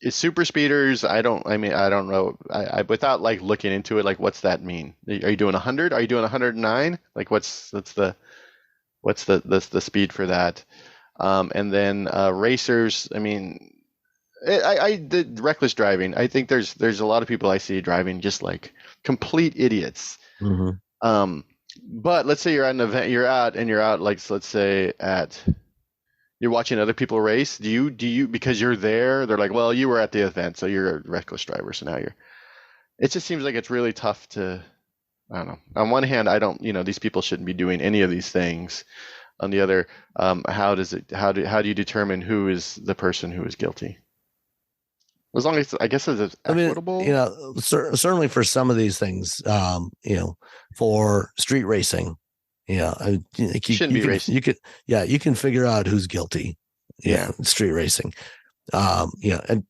Is super speeders? I don't know. I without like looking into it, like what's that mean? Are you doing 100? Are you doing 109? Like what's the speed for that? And then racers. I mean. I did reckless driving. I think there's a lot of people I see driving just like complete idiots. Mm-hmm. But let's say you're at an event, you're out like, let's say you're watching other people race. Do you because you're there? They're like, well, you were at the event, so you're a reckless driver. So now it just seems like it's really tough to. I don't know. On one hand, I don't. These people shouldn't be doing any of these things. On the other, how do you determine who is the person who is guilty? As long as I guess it's equitable. Certainly for some of these things, for street racing, shouldn't be racing. You can figure out who's guilty. Street racing. And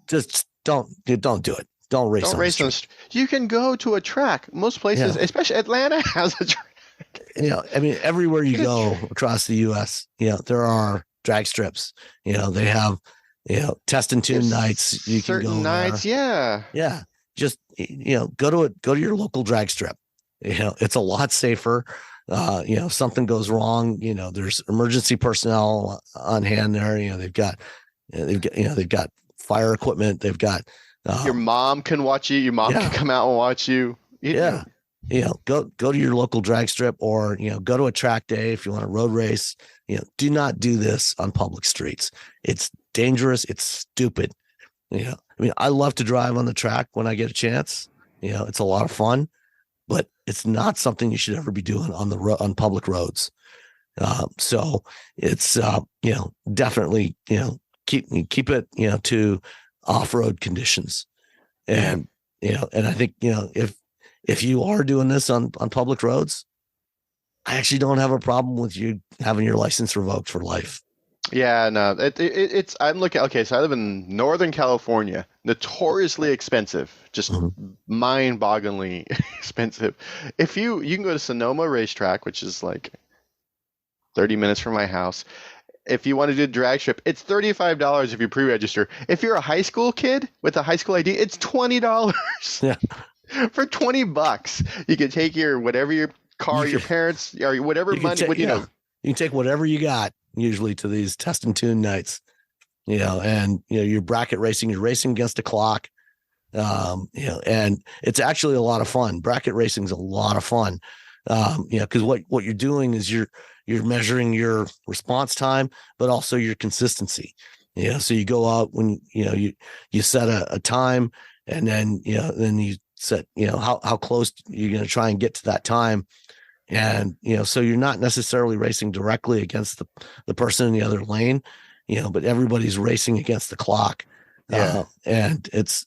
just don't do it. Don't race. Don't race on. You can go to a track. Most places, especially Atlanta, has a track. Everywhere you go across the U.S., there are drag strips. They have. Test and tune nights. You can go nights, there. Yeah. Just go to your local drag strip. It's a lot safer. Something goes wrong. There's emergency personnel on hand there. They've got fire equipment. They've got your mom can watch you. Your mom can come out and watch you. Go to your local drag strip or go to a track day if you want a road race. Do not do this on public streets. It's dangerous. It's stupid. I love to drive on the track when I get a chance. It's a lot of fun, but it's not something you should ever be doing on public roads. So it's definitely keep it to off-road conditions, and I think if you are doing this on public roads, I actually don't have a problem with you having your license revoked for life. Yeah, no, it's. I'm looking. Okay, so I live in Northern California, notoriously expensive, just mind-bogglingly expensive. If you can go to Sonoma Racetrack, which is like 30 minutes from my house, if you want to do a drag strip, it's $35 if you pre-register. If you're a high school kid with a high school ID, it's $20. Yeah. For $20, you can take your car, your parents, or whatever money. You can take whatever you got usually to these test and tune nights. And you're bracket racing. You're racing against the clock. And it's actually a lot of fun. Bracket racing is a lot of fun. Because what you're doing is you're measuring your response time, but also your consistency. So you go out when you set a time, and then you set how close you're going to try and get to that time, and so you're not necessarily racing directly against the person in the other lane, but everybody's racing against the clock. And it's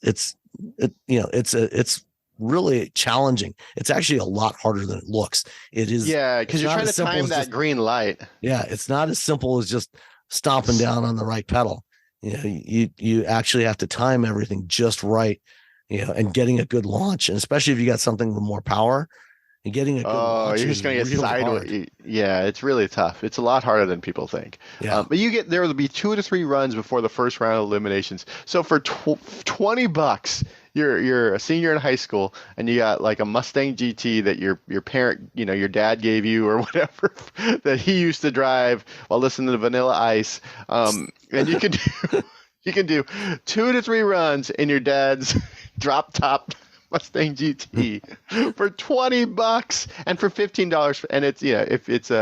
really challenging. It's actually a lot harder than it looks. It is. Yeah, because you're trying to time that green light. Yeah, it's not as simple as just stomping down on the right pedal. You actually have to time everything just right, and getting a good launch, and especially if you got something with more power, and getting a good launch. You're just going to get sideways. Yeah, it's really tough. It's a lot harder than people think. Yeah. But there will be 2 to 3 runs before the first round of eliminations. So for $20, you're a senior in high school, and you got like a Mustang GT that your parent, your dad gave you or whatever, that he used to drive while listening to Vanilla Ice. And you can do 2 to 3 runs in your dad's drop top Mustang GT for $20 and for $15. And it's, if it's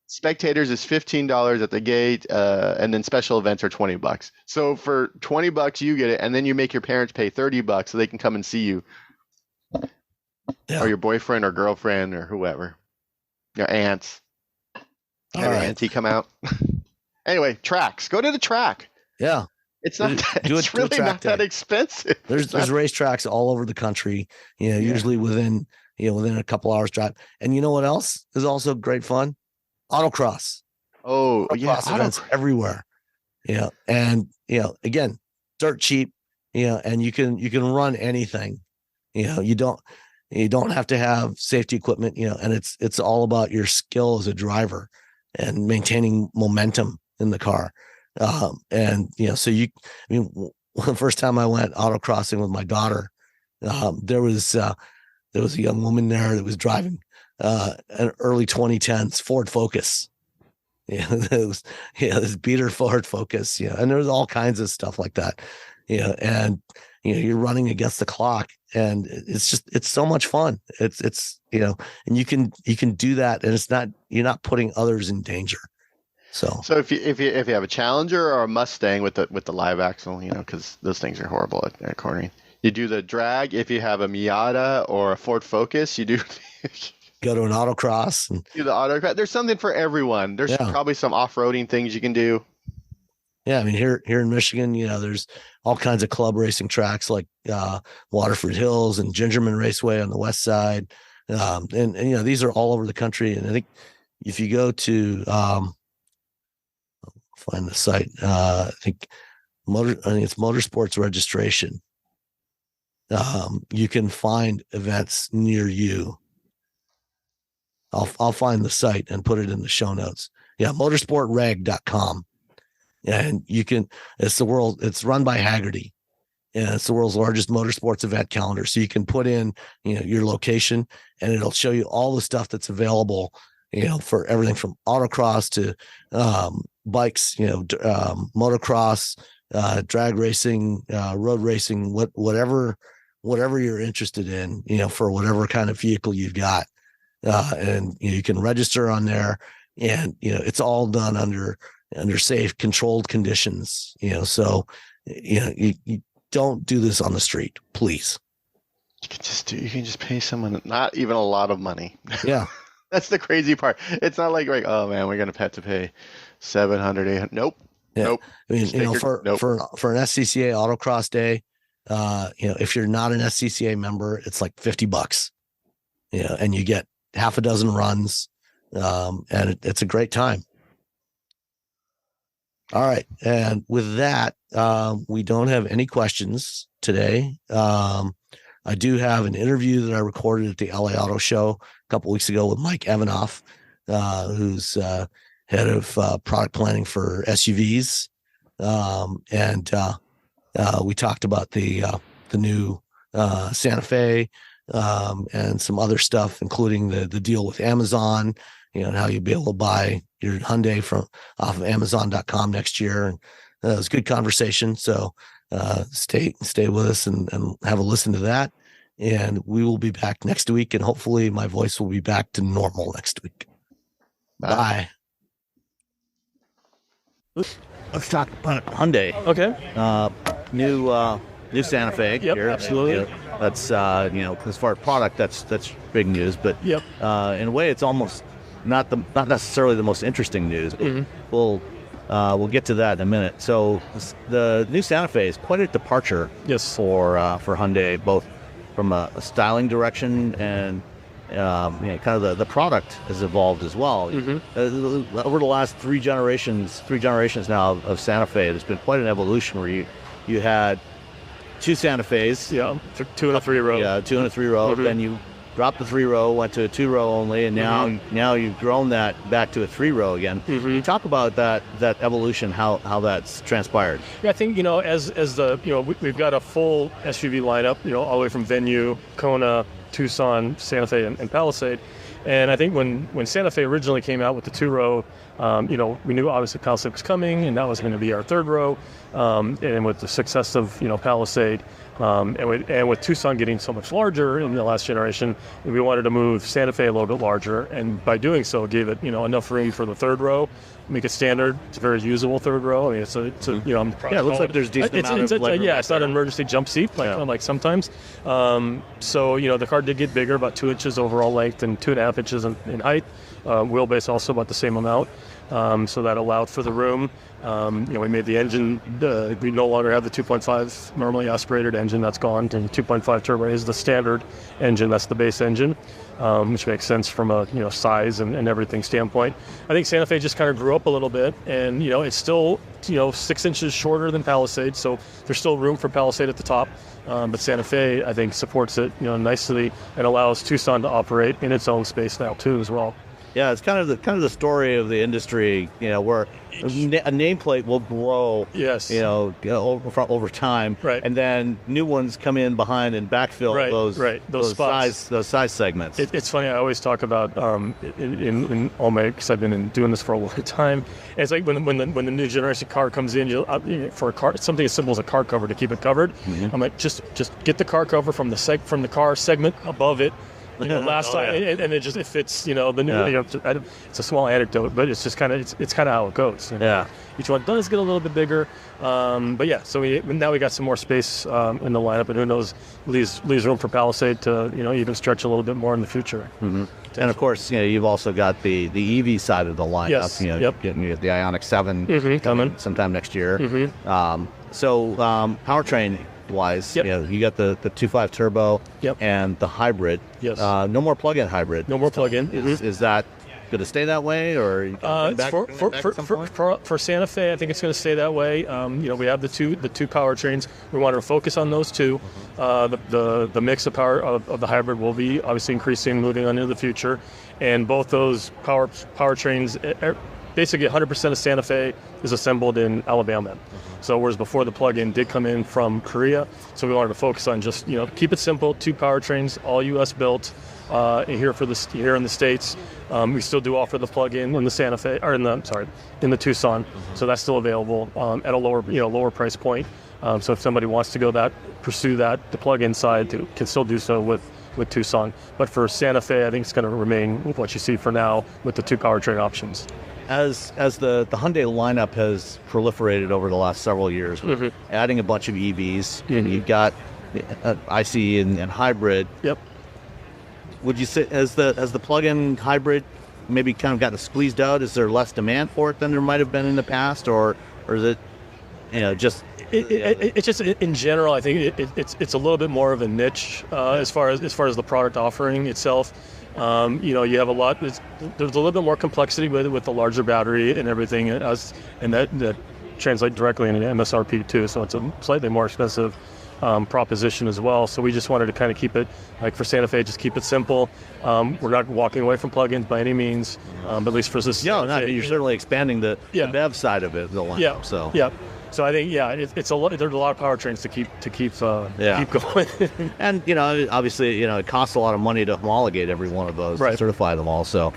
spectators is $15 at the gate, and then special events are $20. So for $20 you get it, and then you make your parents pay $30 so they can come and see you, or your boyfriend or girlfriend or whoever, your aunts. Have your auntie come out. Anyway, tracks. Go to the track. Yeah. It's not it's really not that expensive. There's racetracks all over the country, usually within a couple hours drive. And you know what else is also great fun? Autocross. Autocross events everywhere. And again, dirt cheap, and you can run anything. You don't have to have safety equipment, and it's all about your skill as a driver and maintaining momentum in the car. So the first time I went autocrossing with my daughter, there was a young woman there that was driving an early 2010s Ford Focus. This beater Ford Focus, and there was all kinds of stuff like that. And you're running against the clock, and it's so much fun. It's and you can do that, and you're not putting others in danger. So if you have a Challenger or a Mustang with the live axle, because those things are horrible at cornering. You do the drag. If you have a Miata or a Ford Focus, you do go to an autocross and do the autocross. There's something for everyone. There's probably some off-roading things you can do. Yeah, I mean here in Michigan, there's all kinds of club racing tracks like Waterford Hills and Gingerman Raceway on the west side, and these are all over the country. And I think if you go to find the site. I think it's Motorsports Registration. You can find events near you. I'll find the site and put it in the show notes. Yeah, motorsportreg.com. And it's run by Haggerty. And it's the world's largest motorsports event calendar. So you can put in, your location, and it'll show you all the stuff that's available, for everything from autocross to bikes, motocross, drag racing, road racing, whatever you're interested in, for whatever kind of vehicle you've got. And you can register on there, and, it's all done under safe, controlled conditions, so, you don't do this on the street, please. You can just pay someone not even a lot of money. Yeah. That's the crazy part. It's not like, oh man, we're going to have to pay $700, $800. Nope. Yeah. Nope. I mean, for an SCCA autocross day, if you're not an SCCA member, it's like $50, and you get half a dozen runs, and it's a great time. All right. And with that, we don't have any questions today. I do have an interview that I recorded at the LA Auto Show a couple weeks ago with Mike Evanoff, who's head of product planning for SUVs, and we talked about the new Santa Fe and some other stuff, including the deal with Amazon, and how you'll be able to buy your Hyundai off of Amazon.com next year. And it was a good conversation. So stay with us and have a listen to that. And we will be back next week, and hopefully my voice will be back to normal next week. Bye. Let's talk about Hyundai. Okay. New Santa Fe. Yep, here. absolutely. That's as far as product, that's big news. But yep. In a way, it's almost not necessarily the most interesting news. But we'll get to that in a minute. So the new Santa Fe is quite a departure. Yes. For Hyundai, both from a styling direction and kind of the product has evolved as well. Over the last three generations now of Santa Fe, there's been quite an evolution where you had two Santa Fe's. Yeah, 2 and a 3 row. Yeah, 2 and a 3 row. Then you dropped the 3 row, went to a 2 row only, and now you've grown that back to a 3 row again. Can you talk about that evolution, how that's transpired? Yeah, I think as the we've got a full SUV lineup, all the way from Venue, Kona, Tucson, Santa Fe, and Palisade. And I think when Santa Fe originally came out with the 2 row, we knew obviously Palisade was coming, and that was going to be our 3rd row. And with the success of Palisade, and with Tucson getting so much larger in the last generation, we wanted to move Santa Fe a little bit larger, and by doing so, gave it enough room for the 3rd row, make it standard. It's a very usable 3rd row. I mean, it's a it looks like there's decent amount of legroom. Yeah, it's not an emergency jump seat like sometimes. So the car did get bigger, about 2 inches overall length and 2.5 inches in height. Wheelbase also about the same amount. So that allowed for the room. We made the engine, we no longer have the 2.5 normally aspirated engine, that's gone, and 2.5 turbo is the standard engine, that's the base engine, which makes sense from a size and everything standpoint. I think Santa Fe just kind of grew up a little bit, and it's still 6 inches shorter than Palisade, so there's still room for Palisade at the top. But Santa Fe, I think, supports it nicely and allows Tucson to operate in its own space now too as well. Yeah, it's kind of the story of the industry, where a nameplate will grow, yes, over time, right, and then new ones come in behind and backfill those size segments. It's funny. I always talk about in all my, because I've been doing this for a long time. It's like when the new generation car comes in, for a car, something as simple as a car cover to keep it covered. I'm like, just get the car cover from the car segment above it. Last time, and it fits. The new. It's a small anecdote, but it's just kind of it's kind of how it goes. Yeah. Each one does get a little bit bigger, but yeah. So now we got some more space in the lineup, and who knows, leaves room for Palisade to even stretch a little bit more in the future. And of course, you've also got the EV side of the lineup. Yes. You get the Ioniq 7 coming sometime next year. So powertrain wise, you got the 2.5 turbo and the hybrid. Yes. No more plug-in hybrid. No more plug-in. Is that going to stay that way, or for Santa Fe, I think it's going to stay that way. We have the two powertrains. We wanted to focus on those two. The mix of power of the hybrid will be obviously increasing moving on into the future, and both those powertrains, basically 100% of Santa Fe is assembled in Alabama. So whereas before the plug-in did come in from Korea, so we wanted to focus on just keep it simple, 2 powertrains, all U.S. built here in the States. We still do offer the plug-in in the Santa Fe, or in the Tucson, so that's still available at a lower price point. So if somebody wants to pursue that, the plug-in side can still do so with Tucson. But for Santa Fe, I think it's going to remain with what you see for now with the 2 powertrain options. As the Hyundai lineup has proliferated over the last several years, adding a bunch of EVs, and you've got ICE and hybrid. Yep. Would you say as the plug-in hybrid maybe kind of gotten squeezed out? Is there less demand for it than there might have been in the past, or is it just? It's just in general. I think it's a little bit more of a niche as far as the product offering itself. You have a lot. There's a little bit more complexity with the larger battery and everything, and that translates directly into MSRP too. So it's a slightly more expensive proposition as well. So we just wanted to kind of keep it, like for Santa Fe, just keep it simple. We're not walking away from plug-ins by any means, at least for this. No, you're certainly expanding the BEV side of it, the lineup. Yeah. So So I think it's a lot. There's a lot of powertrains to keep going. And obviously it costs a lot of money to homologate every one of those, to certify them all. So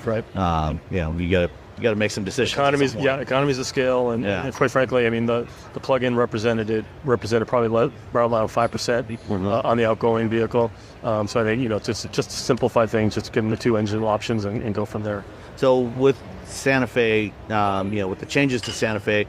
you got to make some decisions. Economies of scale, and quite frankly, I mean the plug-in represented probably around 5% on the outgoing vehicle. So I think just to simplify things, just give them the 2 engine options and go from there. So with Santa Fe, with the changes to Santa Fe,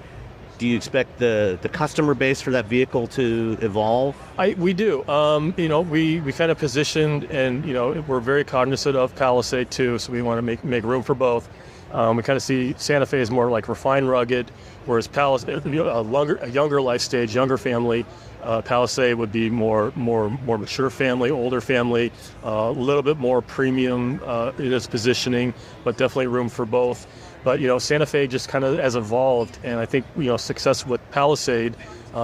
do you expect the customer base for that vehicle to evolve? We do. We kind of positioned, and we're very cognizant of Palisade too, so we want to make room for both. We kind of see Santa Fe as more like refined, rugged, whereas Palisade, a younger life stage, younger family. Palisade would be more mature family, older family, a little bit more premium in its positioning, but definitely room for both. But Santa Fe just kind of has evolved, and I think success with Palisade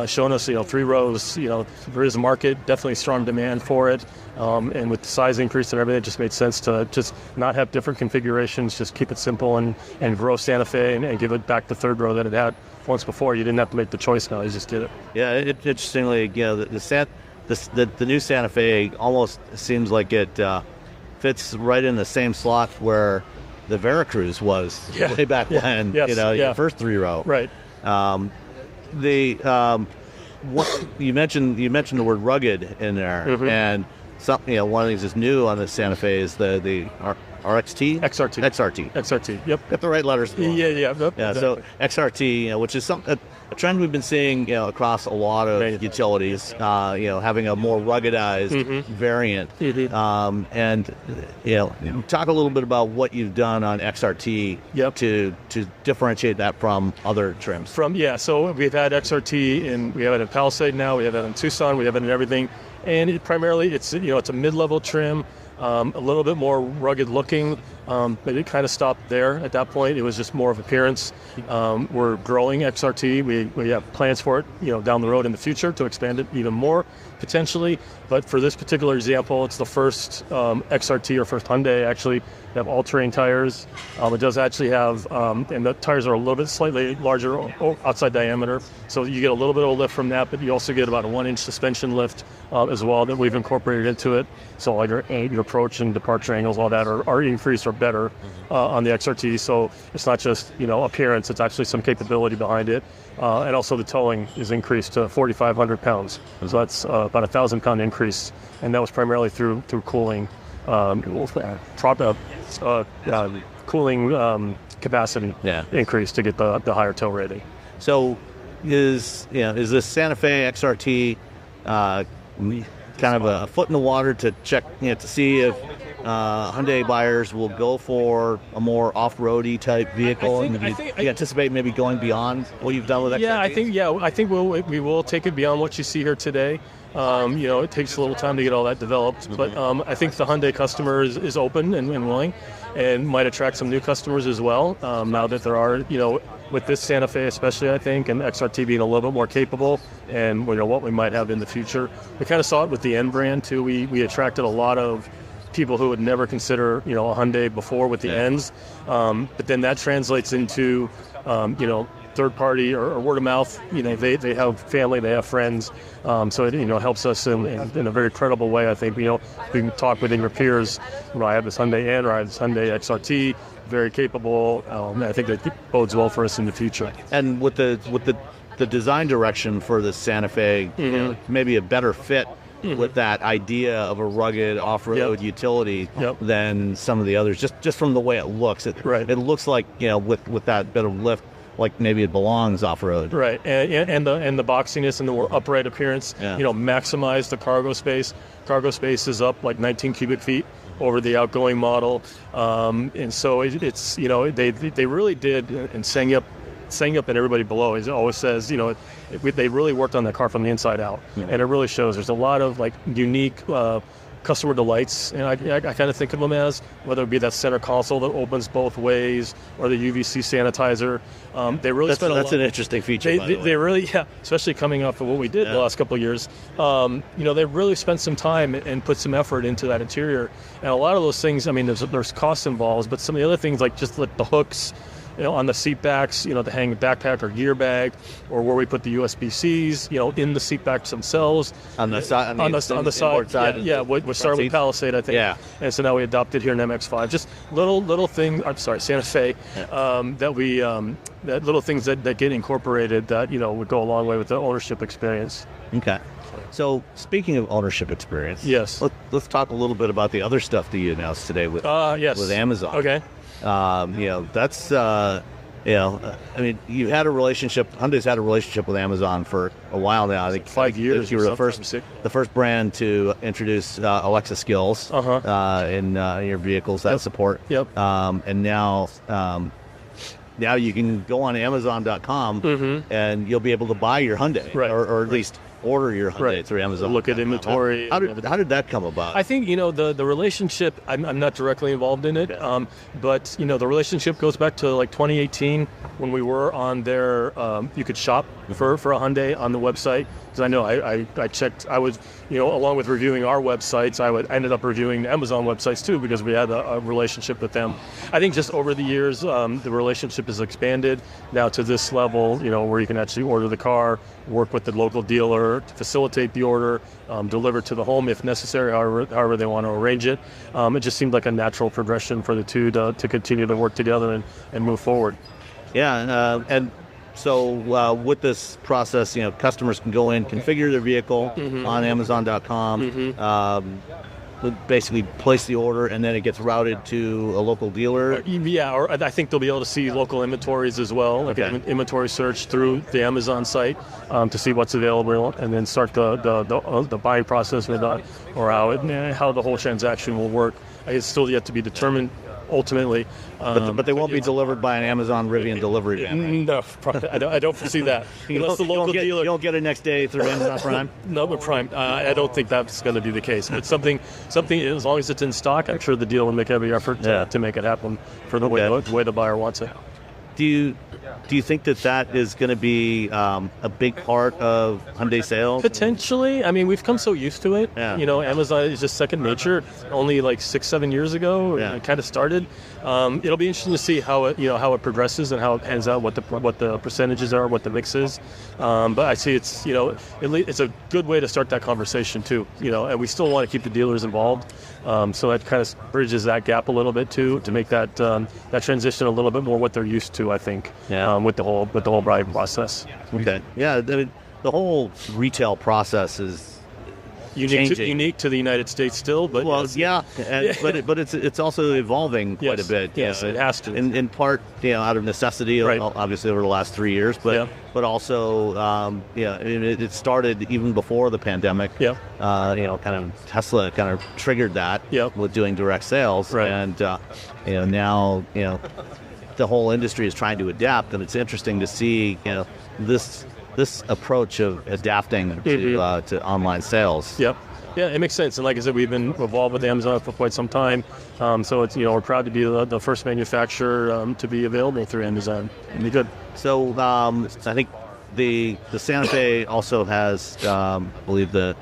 shown us 3 rows. There is a market, definitely strong demand for it, and with the size increase and everything, it just made sense to just not have different configurations, just keep it simple and grow Santa Fe and give it back the 3rd row that it had once before. You didn't have to make the choice now; you just did it. Yeah, interestingly, the new Santa Fe almost seems like it fits right in the same slot where the Veracruz was way back when. Your first 3 row. Right. You mentioned the word rugged in there, and something one of the things that's new on the Santa Fe is the RXT? XRT. Yep. Got the right letters. Yeah. Exactly. So XRT, which is a trend we've been seeing, across a lot of utilities, having a more ruggedized variant. And talk a little bit about what you've done on XRT to differentiate that from other trims. So we've had XRT and we have it in Palisade now. We have it in Tucson. We have it in everything. And it's a mid-level trim. A little bit more rugged looking, but it kind of stopped there at that point. It was just more of appearance. We're growing XRT. We have plans for it, down the road in the future to expand it even more potentially. But for this particular example, it's the first XRT or first Hyundai actually to have all-terrain tires. It does actually have, and the tires are a little bit slightly larger outside diameter, so you get a little bit of a lift from that, but you also get about a 1-inch suspension lift as well that we've incorporated into it. So like your approach and departure angles, all that are increased or better on the XRT. So it's not just appearance; it's actually some capability behind it. And also the towing is increased to 4,500 pounds. So that's about 1,000-pound increase, and that was primarily through cooling, cooling capacity increase to get the higher tow rating. So is this Santa Fe XRT kind of a foot in the water to check, to see if Hyundai buyers will go for a more off-roady type vehicle? You anticipate maybe going beyond what you've done with XRT? I think we will take it beyond what you see here today. It takes a little time to get all that developed, but I think the Hyundai customer is open and willing, and might attract some new customers as well. Now that there are, with this Santa Fe especially, I think, and XRT being a little bit more capable, and what we might have in the future. We kind of saw it with the N brand too. We attracted a lot of people who would never consider, a Hyundai before with the N's, but then that translates into, third party or word of mouth. They have family, they have friends, so it helps us in a very credible way. I think we can talk within your peers. I have this Hyundai N or I have this Hyundai XRT, very capable. I think that bodes well for us in the future. And with the design direction for the Santa Fe, maybe a better fit with that idea of a rugged off-road utility than some of the others, just from the way it looks. It looks like, with that bit of lift, like maybe it belongs off-road. Right, and the boxiness and the more upright appearance, maximize the cargo space. Cargo space is up like 19 cubic feet over the outgoing model, and so it's they really did, and Sang up and everybody below always says, they really worked on that car from the inside out, and it really shows. There's a lot of like unique customer delights, and I kind of think of them as, whether it be that center console that opens both ways or the UVC sanitizer. They really spent a lot. That's an interesting feature. By the way. They really, especially coming off of what we did the last couple of years. They really spent some time and put some effort into that interior, and a lot of those things. I mean, there's costs involved, but some of the other things, like just like the hooks, on the seat backs, to hang backpack or gear bag, or where we put the USB-Cs, in the seat backs themselves. On the side. On the side. We started with Palisade, I think. Yeah. And so now we adopted here in MX-5. Just little things. I'm sorry, Santa Fe. That little things that get incorporated that would go a long way with the ownership experience. Okay. So speaking of ownership experience, yes. Let's talk a little bit about the other stuff that you announced today with Amazon. Okay. That's I mean, you had a relationship. Hyundai's had a relationship with Amazon for a while now. I think 5 years. You were the first brand to introduce Alexa skills in your vehicles that support. Yep. And now you can go on Amazon.com and you'll be able to buy your Hyundai, or at least order your Hyundai through Amazon. Look at inventory. How did that come about? I think the relationship. I'm not directly involved in it, but the relationship goes back to like 2018 when we were on their. You could shop for a Hyundai on the website. Because I know I checked. I was along with reviewing our websites, I ended up reviewing the Amazon websites too, because we had a relationship with them. I think just over the years, the relationship has expanded now to this level, where you can actually order the car, work with the local dealer to facilitate the order, deliver to the home if necessary, however they want to arrange it. It just seemed like a natural progression for the two to continue to work together and move forward. Yeah, and so with this process, customers can go in, configure their vehicle on Amazon.com, basically place the order, and then it gets routed to a local dealer. Or I think they'll be able to see local inventories as well, like an inventory search through the Amazon site to see what's available, and then start the buying process or how the whole transaction will work. It's still yet to be determined. Ultimately, but they won't be delivered by an Amazon Rivian delivery van. No, I don't foresee that. Unless the local dealer, you don't get it next day through Amazon Prime. No, but Prime. I don't think that's going to be the case. But something. As long as it's in stock, I'm sure the dealer will make every effort to make it happen for the way the buyer wants it. Do you think that is going to be a big part of Hyundai sales? Potentially. I mean, we've come so used to it. Yeah. Amazon is just second nature. Only like 6-7 years ago, it kind of started. It'll be interesting to see how it progresses and how it pans out, what the percentages are, what the mix is. But I see it's a good way to start that conversation too. And we still want to keep the dealers involved. So that kind of bridges that gap a little bit too, to make that transition a little bit more what they're used to, I think. With the whole buying process. Okay. Yeah, the whole retail process is unique to the United States still, but but it's also evolving quite a bit. Yes, it has to. In part, out of necessity, obviously over the last 3 years, but also, it started even before the pandemic. Yeah. Kind of Tesla kind of triggered that with doing direct sales, and now the whole industry is trying to adapt, and it's interesting to see this approach of adapting to online sales. Yep. Yeah, it makes sense. And like I said, we've been involved with Amazon for quite some time. So it's we're proud to be the first manufacturer to be available through Amazon. It'd be good. So I think the Santa Fe also has, I believe, the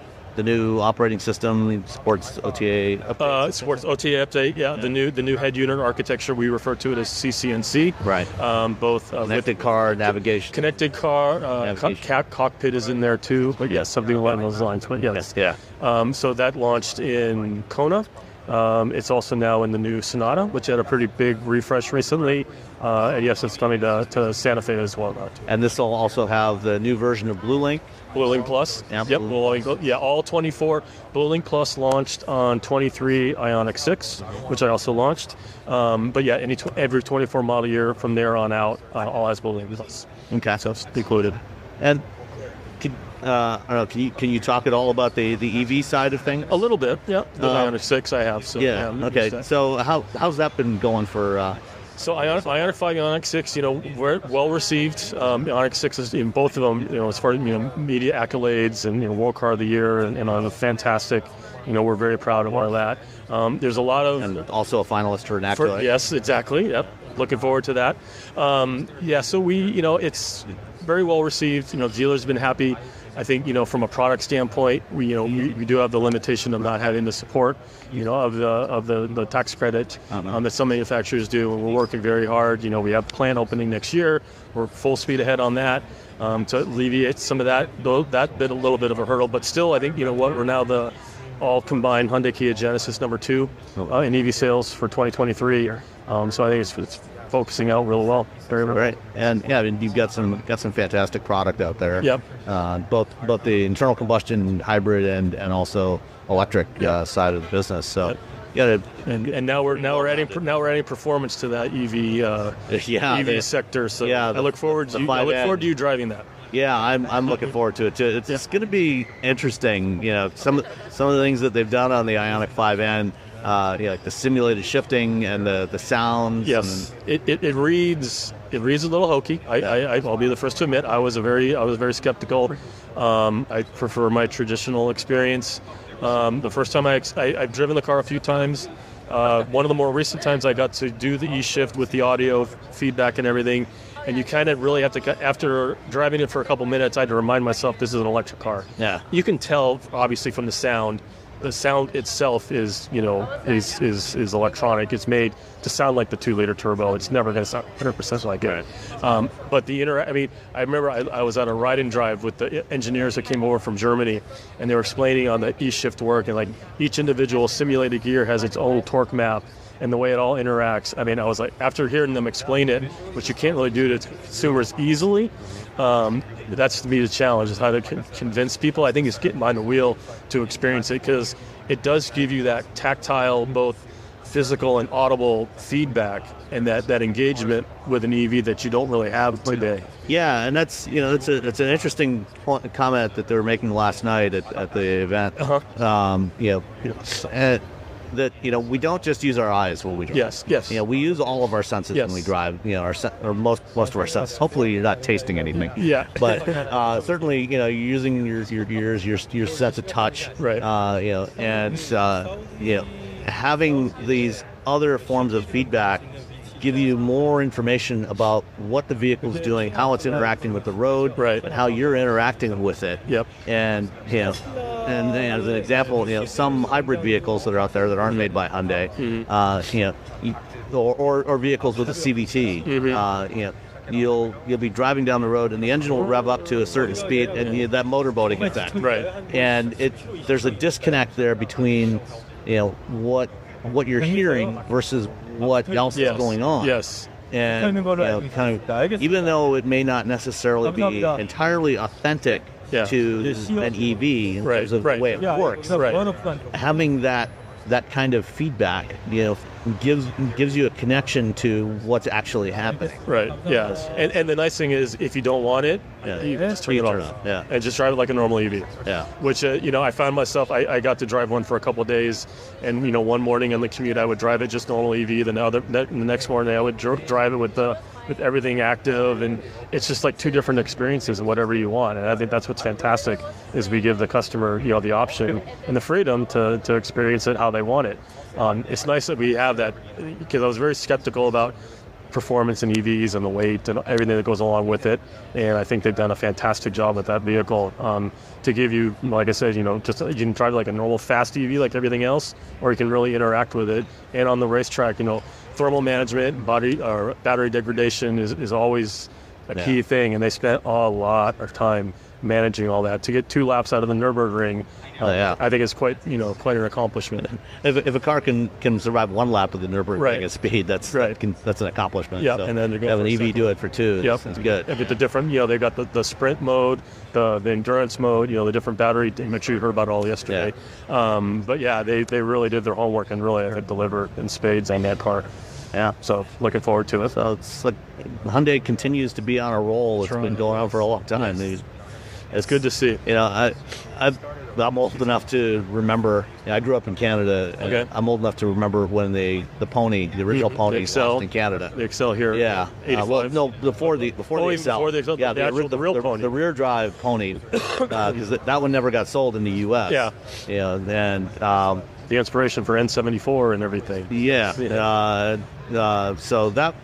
new operating system supports OTA update. Supports OTA update. Yeah, the new head unit architecture. We refer to it as CCNC. Right. Both connected car navigation. Connected car. Cockpit is in there too. But yes, something along those lines. But yes. Yeah. So that launched in Kona. It's also now in the new Sonata, which had a pretty big refresh recently. And yes, it's coming to Santa Fe as well now. And this will also have the new version of BlueLink. BlueLink Plus. Yep. All 24. BlueLink Plus launched on 23 Ioniq 6, which I also launched. But yeah, every 24 model year from there on out, all has BlueLink Plus. Okay. So it's included. And I don't know, can you talk at all about the EV side of things? A little bit, yeah. The Ioniq 6 I have. So, okay. So how's that been going for... So Ioniq 5, Ioniq 6, we're well received. Ioniq 6 is in both of them, as far as media accolades and World Car of the Year and on a fantastic we're very proud of all that. There's a lot of... And also a finalist for an accolade. Yes, exactly. Yep. Looking forward to that. So we, it's very well received. Dealers have been happy. I think, from a product standpoint, we do have the limitation of not having the support, of the tax credit that some manufacturers do, and we're working very hard. We have a plant opening next year. We're full speed ahead on that to alleviate some of that. Though that bit a little bit of a hurdle, but still, I think we're now the all combined Hyundai Kia Genesis number 2 in EV sales for 2023. So I think it's focusing out real well. Very well. Right. And you've got some fantastic product out there. Yep. Both the internal combustion hybrid and also electric side of the business. So and now we're adding performance to that EV sector. So I look forward to you driving that. Yeah, I'm looking forward to it too. It's going to be interesting. Some of the things that they've done on the Ioniq 5N. Like the simulated shifting and the sounds. Yes, it reads a little hokey. I'll be the first to admit I was very skeptical. I prefer my traditional experience. The first time I've driven the car a few times. One of the more recent times I got to do the E-Shift with the audio feedback and everything. And you kind of really have to, after driving it for a couple minutes, I had to remind myself this is an electric car. Yeah. You can tell, obviously, from the sound. The sound itself is electronic. It's made to sound like the 2-liter turbo. It's never going to sound 100% like it. But I remember I was on a ride and drive with the engineers that came over from Germany, and they were explaining on the E-Shift work, and like each individual simulated gear has its own torque map. And the way it all interacts. I was like, after hearing them explain it, which you can't really do to consumers easily, that's to me the challenge, is how to convince people. I think it's getting behind the wheel to experience it, because it does give you that tactile, both physical and audible feedback, and that engagement with an EV that you don't really have today. Yeah, and that's an interesting comment that they were making last night at the event. That we don't just use our eyes when we drive. Yes. We use all of our senses when we drive. Or most of our senses. Hopefully, you're not tasting anything. Yeah. But certainly, you're using your ears, your sense of touch. Right. Having these other forms of feedback give you more information about what the vehicle's doing, how it's interacting with the road, right, and how you're interacting with it. Yep. And and as an example, some hybrid vehicles that are out there that aren't made by Hyundai, or vehicles with a CVT, you'll be driving down the road and the engine will rev up to a certain speed, and that motorboating effect. Right. And there's a disconnect there between what you're hearing versus what else is going on. Yes. And even though it may not necessarily be entirely authentic to an EV in terms of the way it works, having that kind of feedback, gives you a connection to what's actually happening. Right. Yeah. And the nice thing is, if you don't want it, you just turn it off. Yeah. And just drive it like a normal EV. Yeah. Which I found myself, I got to drive one for a couple of days, and one morning on the commute I would drive it just normal EV. The next morning I would drive it with everything active, and it's just like two different experiences and whatever you want. And I think that's what's fantastic, is we give the customer the option and the freedom to experience it how they want it. It's nice that we have that, because I was very skeptical about performance in EVs and the weight and everything that goes along with it, and I think they've done a fantastic job with that vehicle to give you, like I said, just you can drive like a normal fast EV like everything else, or you can really interact with it. And on the racetrack, thermal management, battery degradation is always a key thing, and they spent a lot of time managing all that to get 2 laps out of the Nürburgring. I think it's quite an accomplishment. If a car can survive 1 lap of the Nürburgring at speed, that's an accomplishment. Yeah, so and then they're have an EV do it for 2. Yep, That's good. If it's a different, they've got the sprint mode, the endurance mode, the different battery. I'm sure you heard about it all yesterday. But they really did their homework and really delivered in spades on that car. Yeah. So looking forward to it. So it's like Hyundai continues to be on a roll. It's been going on for a long time. It's good to see. I'm old enough to remember. I grew up in Canada. Okay. I'm old enough to remember when the original pony launched in Canada. The Excel here. Yeah. 85. No, before the Excel. Before the Excel. Yeah, the real pony. The rear drive pony, because that one never got sold in the U.S. Yeah. Yeah. And the inspiration for N74 and everything. Yeah. So that,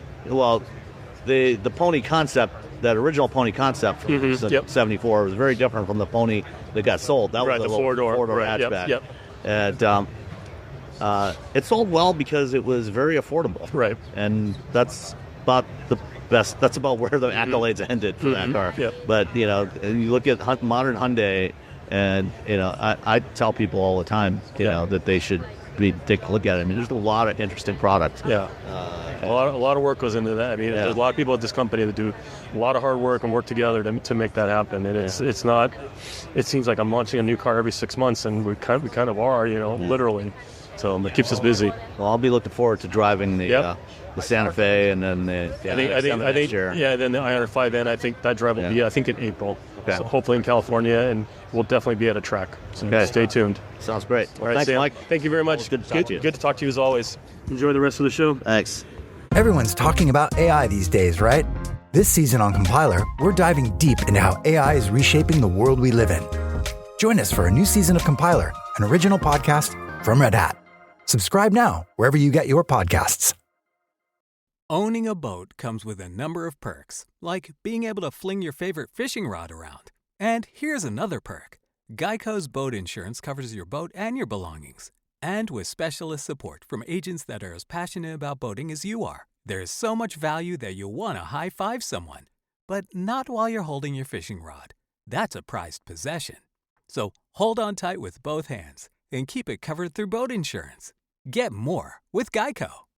the pony concept, that original pony concept from 74 was very different from the pony that got sold. That was the four-door hatchback. Yep. And it sold well because it was very affordable. Right. And that's about the best. That's about where the accolades ended for that car. Yep. But, you look at modern Hyundai, and, I tell people all the time, that they should take a look at it. I mean, there's a lot of interesting products. Yeah. A lot of work goes into that. I mean, there's a lot of people at this company that do a lot of hard work and work together to make that happen. And it's not. It seems like I'm launching a new car every 6 months, and we kind of are, literally. So it keeps us busy. Well, I'll be looking forward to driving the Santa Fe, and then the I think then the i5N. I think that drive will be in April. Okay. So hopefully in California, and we'll definitely be at a track. So stay tuned. Sounds great. All right, thanks, Sam. Mike. Thank you very much. Good to talk to you. Good to talk to you as always. Enjoy the rest of the show. Thanks. Everyone's talking about AI these days, right? This season on Compiler, we're diving deep into how AI is reshaping the world we live in. Join us for a new season of Compiler, an original podcast from Red Hat. Subscribe now wherever you get your podcasts. Owning a boat comes with a number of perks, like being able to fling your favorite fishing rod around. And here's another perk. Geico's boat insurance covers your boat and your belongings. And with specialist support from agents that are as passionate about boating as you are, there's so much value that you'll want to high-five someone. But not while you're holding your fishing rod. That's a prized possession. So hold on tight with both hands and keep it covered through boat insurance. Get more with Geico.